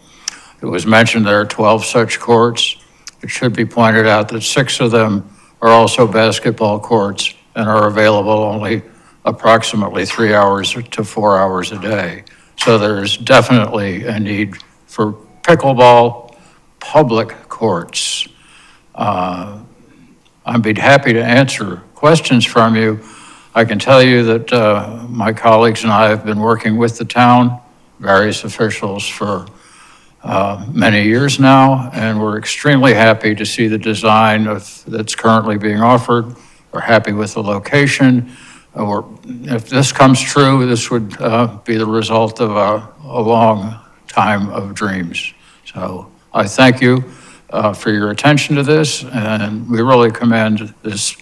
It was mentioned there are 12 such courts. It should be pointed out that 6 of them are also basketball courts and are available only approximately 3 hours to 4 hours a day. So there's definitely a need for pickleball public courts. I'd be happy to answer questions from you. I can tell you that my colleagues and I have been working with the town, various officials for many years now, and we're extremely happy to see the design that's currently being offered. We're happy with the location. If this comes true, this would be the result of a long time of dreams. So I thank you for your attention to this, and we really commend this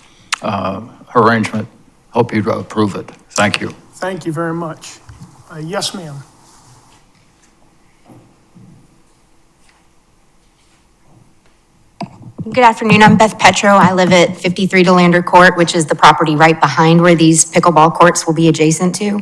arrangement. Hope you approve it. Thank you. Thank you very much. Yes, ma'am. Good afternoon, I'm Beth Petro. I live at 53 DeLander Court, which is the property right behind where these pickleball courts will be adjacent to.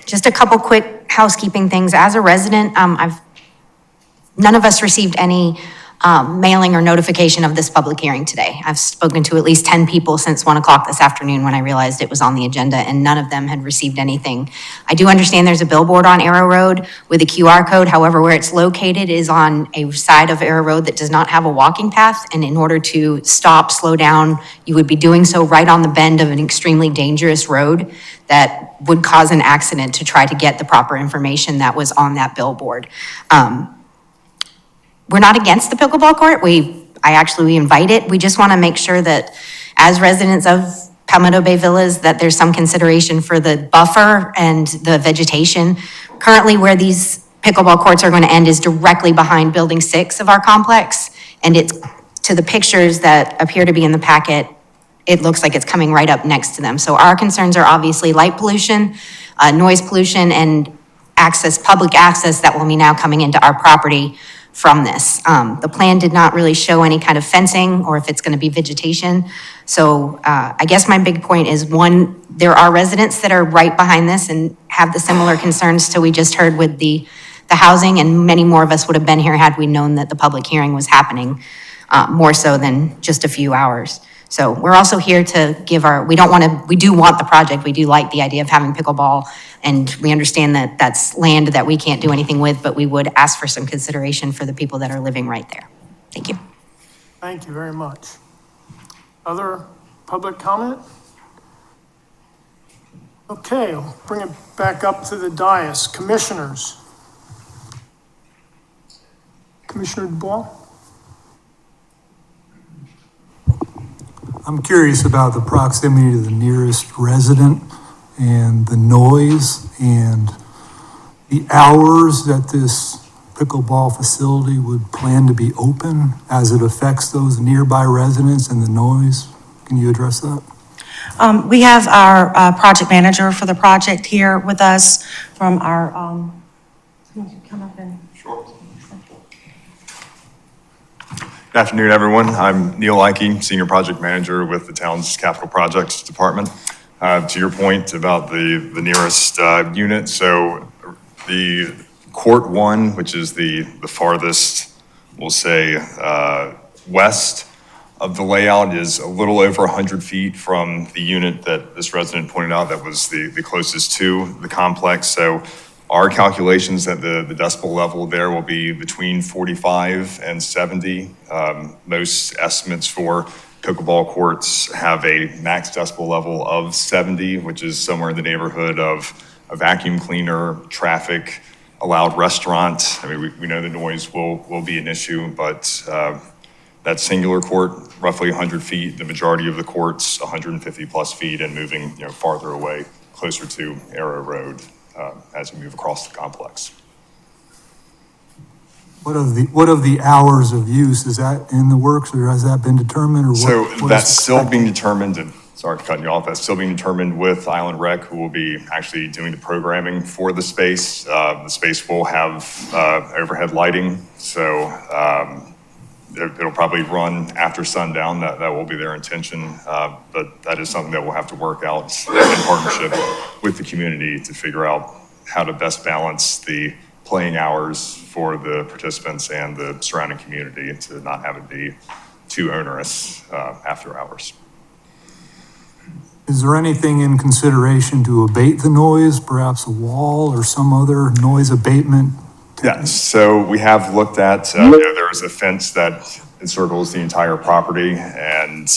Just a couple quick housekeeping things. As a resident, none of us received any mailing or notification of this public hearing today. I've spoken to at least 10 people since 1 o'clock this afternoon when I realized it was on the agenda, and none of them had received anything. I do understand there's a billboard on Arrow Road with a QR code. However, where it's located is on a side of Arrow Road that does not have a walking path, and in order to stop, slow down, you would be doing so right on the bend of an extremely dangerous road that would cause an accident to try to get the proper information that was on that billboard. We're not against the pickleball court. We invite it. We just want to make sure that as residents of Palmetto Bay Villas, that there's some consideration for the buffer and the vegetation. Currently, where these pickleball courts are going to end is directly behind Building 6 of our complex. And it's, to the pictures that appear to be in the packet, it looks like it's coming right up next to them. So our concerns are obviously light pollution, noise pollution, and public access that will be now coming into our property from this. The plan did not really show any kind of fencing or if it's going to be vegetation. So I guess my big point is, one, there are residents that are right behind this and have the similar concerns to we just heard with the housing, and many more of us would have been here had we known that the public hearing was happening, more so than just a few hours. So we're also here to give we do want the project. We do like the idea of having pickleball, and we understand that that's land that we can't do anything with, but we would ask for some consideration for the people that are living right there. Thank you. Thank you very much. Other public comment? Okay, I'll bring it back up to the dais. Commissioners. Commissioner Dubois? I'm curious about the proximity to the nearest resident and the noise and the hours that this pickleball facility would plan to be open as it affects those nearby residents and the noise. Can you address that? We have our project manager for the project here with us from our, come up and. Good afternoon, everyone. I'm Neil Likey, Senior Project Manager with the town's Capital Projects Department. To your point about the nearest unit, so the Court 1, which is the farthest, we'll say, west of the layout, is a little over 100 feet from the unit that this resident pointed out that was the closest to the complex. So our calculations that the decibel level there will be between 45 and 70. Most estimates for pickleball courts have a max decibel level of 70, which is somewhere in the neighborhood of a vacuum cleaner, traffic, a loud restaurant. I mean, we know the noise will be an issue, but that singular court, roughly 100 feet, the majority of the courts, 150 plus feet, and moving farther away, closer to Arrow Road as we move across the complex. What of the hours of use? Is that in the works, or has that been determined, or what? So that's still being determined, and sorry for cutting you off, that's still being determined with Island Rec, who will be actually doing the programming for the space. The space will have overhead lighting, so it'll probably run after sundown. That will be their intention, but that is something that we'll have to work out in partnership with the community to figure out how to best balance the playing hours for the participants and the surrounding community to not have it be too onerous after hours. Is there anything in consideration to abate the noise, perhaps a wall or some other noise abatement? Yes, so we have looked at, there is a fence that encircles the entire property, and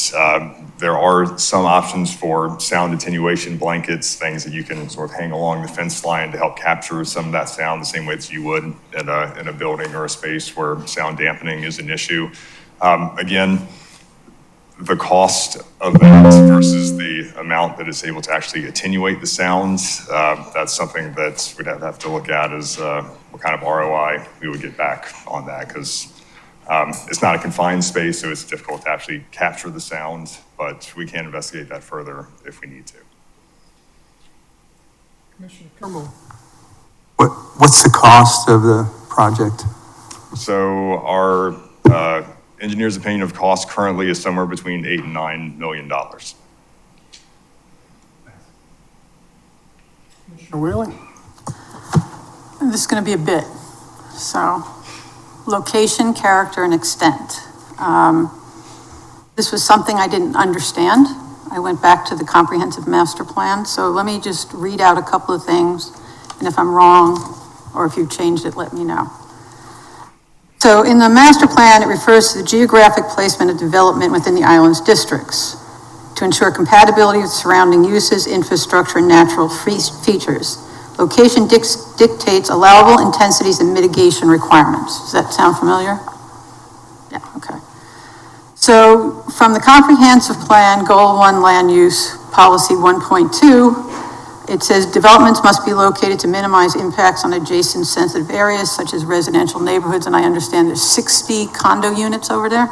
there are some options for sound attenuation blankets, things that you can sort of hang along the fence line to help capture some of that sound the same way that you would in a building or a space where sound dampening is an issue. Again, the cost of that versus the amount that is able to actually attenuate the sound, that's something that we'd have to look at as what kind of ROI we would get back on that, because it's not a confined space, so it's difficult to actually capture the sound, but we can investigate that further if we need to. Commissioner Turnbull. What's the cost of the project? So our engineer's opinion of cost currently is somewhere between $8 and $9 million. Commissioner Whaley. This is going to be a bit. So, location, character, and extent. This was something I didn't understand. I went back to the comprehensive master plan. So let me just read out a couple of things. And if I'm wrong, or if you've changed it, let me know. So in the master plan, it refers to the geographic placement of development within the island's districts to ensure compatibility with surrounding uses, infrastructure, and natural features. Location dictates allowable intensities and mitigation requirements. Does that sound familiar? Yeah, okay. So from the comprehensive plan, goal 1, land use, policy 1.2, it says developments must be located to minimize impacts on adjacent sensitive areas such as residential neighborhoods, and I understand there's 60 condo units over there,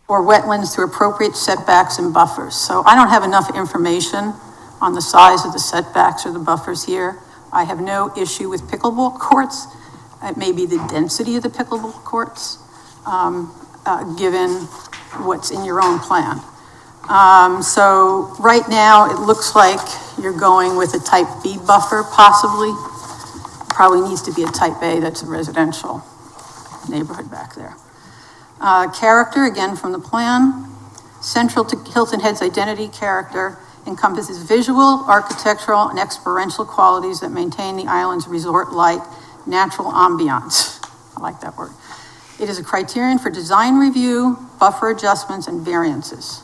or wetlands through appropriate setbacks and buffers. So I don't have enough information on the size of the setbacks or the buffers here. I have no issue with pickleball courts. It may be the density of the pickleball courts, given what's in your own plan. So right now, it looks like you're going with a type B buffer, possibly. Probably needs to be a type A, that's a residential neighborhood back there. Character, again, from the plan. Central to Hilton Head's identity, character encompasses visual, architectural, and experiential qualities that maintain the island's resort-like natural ambiance. I like that word. It is a criterion for design review, buffer adjustments, and variances.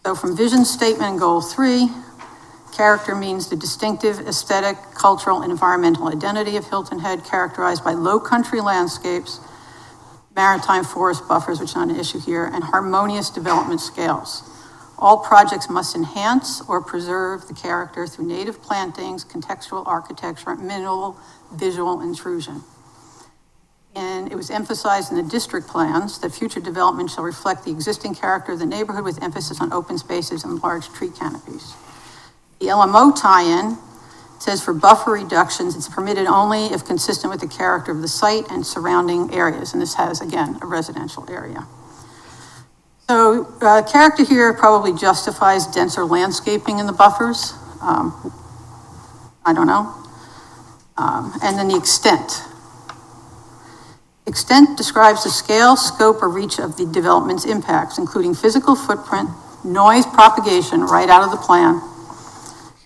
So from vision statement and goal 3, character means the distinctive aesthetic, cultural, and environmental identity of Hilton Head, characterized by low country landscapes, maritime forest buffers, which is not an issue here, and harmonious development scales. All projects must enhance or preserve the character through native plantings, contextual architecture, and minimal visual intrusion. And it was emphasized in the district plans that future development shall reflect the existing character of the neighborhood with emphasis on open spaces and large tree canopies. The LMO tie-in says for buffer reductions, it's permitted only if consistent with the character of the site and surrounding areas. And this has, again, a residential area. So character here probably justifies denser landscaping in the buffers. I don't know. And then the extent. Extent describes the scale, scope, or reach of the development's impacts, including physical footprint, noise propagation right out of the plan,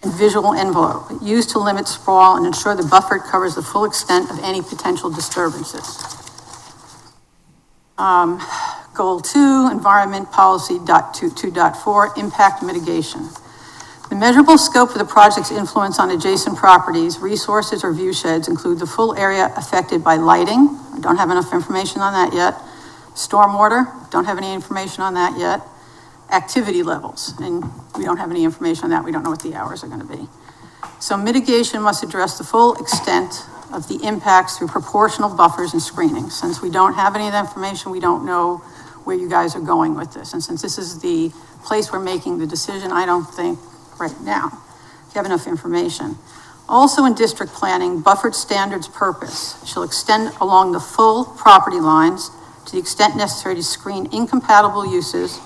and visual envelope, used to limit sprawl and ensure the buffer covers the full extent of any potential disturbances. Goal 2, environment policy 2.4, impact mitigation. The measurable scope of the project's influence on adjacent properties, resources, or view sheds include the full area affected by lighting. I don't have enough information on that yet. Stormwater, don't have any information on that yet. Activity levels, and we don't have any information on that. We don't know what the hours are going to be. So mitigation must address the full extent of the impacts through proportional buffers and screening. Since we don't have any of that information, we don't know where you guys are going with this. And since this is the place we're making the decision, I don't think right now you have enough information. Also in district planning, buffered standards purpose shall extend along the full property lines to the extent necessary to screen incompatible uses,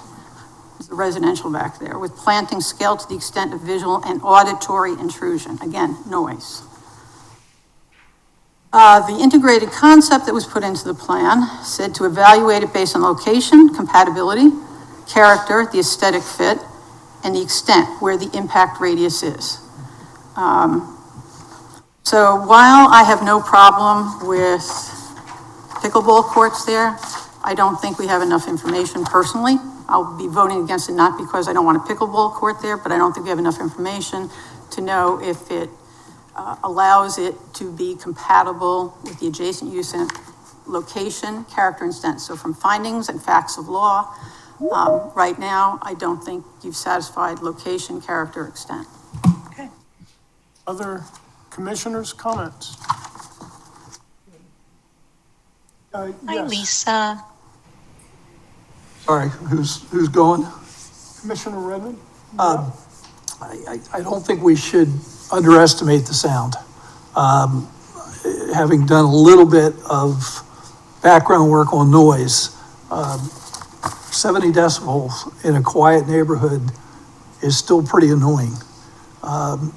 the residential back there, with planting scaled to the extent of visual and auditory intrusion. Again, noise. The integrated concept that was put into the plan said to evaluate it based on location, compatibility, character, the aesthetic fit, and the extent where the impact radius is. So while I have no problem with pickleball courts there, I don't think we have enough information personally. I'll be voting against it not because I don't want a pickleball court there, but I don't think we have enough information to know if it allows it to be compatible with the adjacent use and location, character, and extent. So from findings and facts of law, right now, I don't think you've satisfied location, character, extent. Okay. Other commissioners' comments? Hi, yes. Lisa. Sorry, who's going? Commissioner Redmond? I don't think we should underestimate the sound. Having done a little bit of background work on noise, 70 decibels in a quiet neighborhood is still pretty annoying,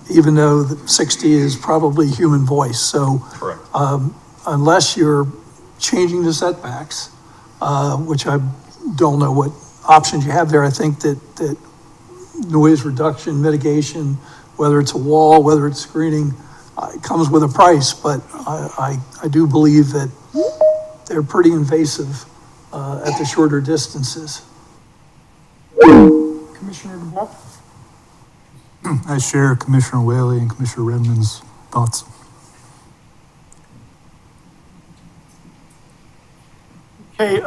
even though the 60 is probably human voice. So Correct. Unless you're changing the setbacks, which I don't know what options you have there, I think that noise reduction mitigation, whether it's a wall, whether it's screening, it comes with a price, but I do believe that they're pretty invasive at the shorter distances. Commissioner DeBoer? I share Commissioner Whaley and Commissioner Redmond's thoughts. Okay,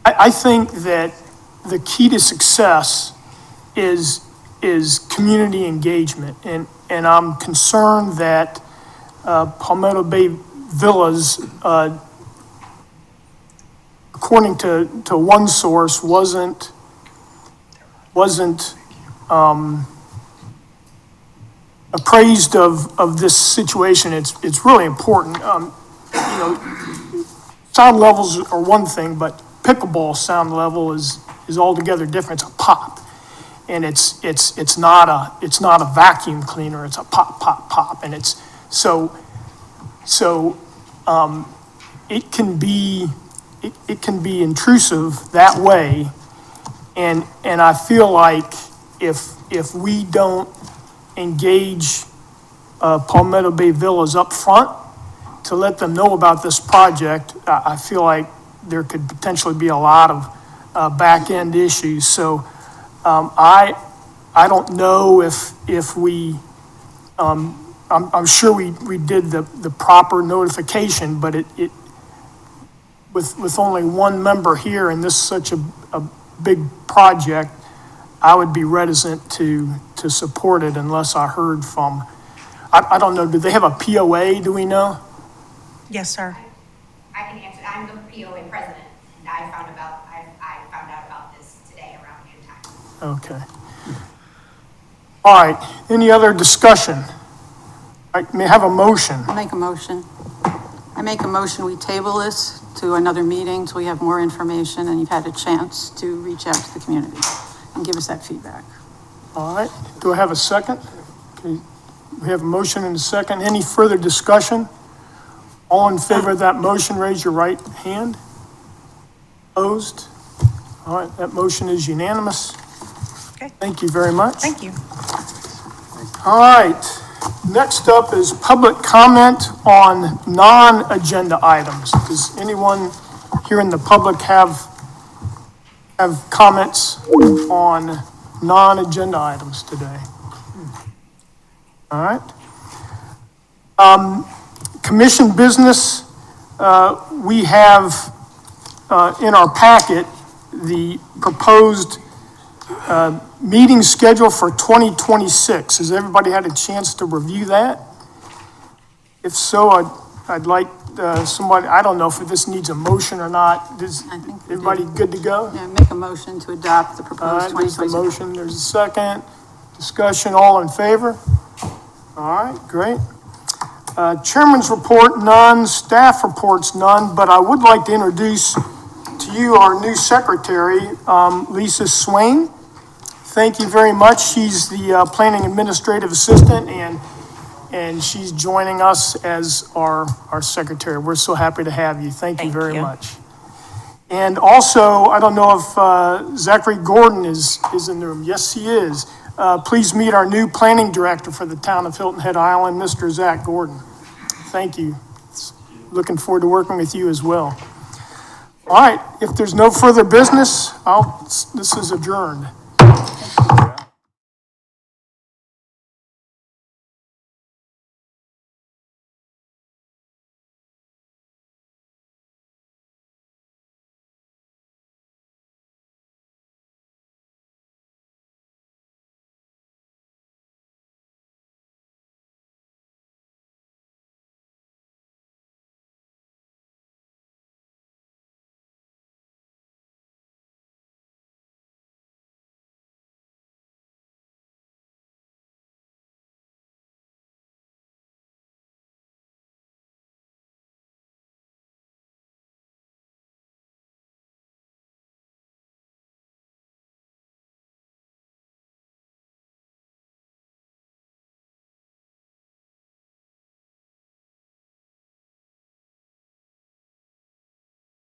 I think that the key to success is community engagement, and I'm concerned that Palmetto Bay Villas, according to one source, wasn't appraised of this situation. It's really important. Sound levels are one thing, but pickleball sound level is altogether different. It's a pop, and it's not a vacuum cleaner. It's a pop, pop, pop, and it's so it can be intrusive that way, and I feel like if we don't engage Palmetto Bay Villas up front to let them know about this project, I feel like there could potentially be a lot of back-end issues. So I don't know if we, I'm sure we did the proper notification, but it with only one member here and this is such a big project, I would be reticent to support it unless I heard from, I don't know, do they have a POA, do we know? Yes, sir. I can answer. I'm the POA president. And I found out about this today around noon time. Okay. All right, any other discussion? I may have a motion. I make a motion, we table this to another meeting till we have more information and you've had a chance to reach out to the community and give us that feedback. All right, do I have a second? Okay. We have a motion and a second. Any further discussion? All in favor of that motion, raise your right hand. Opposed? All right, that motion is unanimous. Okay. Thank you very much. Thank you. All right, next up is public comment on non-agenda items. Does anyone here in the public have comments on non-agenda items today? All right. Commission business, we have in our packet the proposed meeting schedule for 2026. Has everybody had a chance to review that? If so, I'd like somebody, I don't know if this needs a motion or not. Is everybody good to go? Yeah, make a motion to adopt the proposed There's a 2026. motion, there's a second. Discussion, all in favor? All right, great. Chairman's report, none. Staff reports, none. But I would like to introduce to you our new secretary, Lisa Swain. thank you very much. She's the planning administrative assistant, and she's joining us as our secretary. We're so happy to have you. Thank you very much. And also, I don't know if Zachary Gordon is in the room. Yes, he is. Please meet our new planning director for the town of Hilton Head Island, Mr. Zach Gordon. Thank you. Looking forward to working with you as well. All right, if there's no further business, this is adjourned.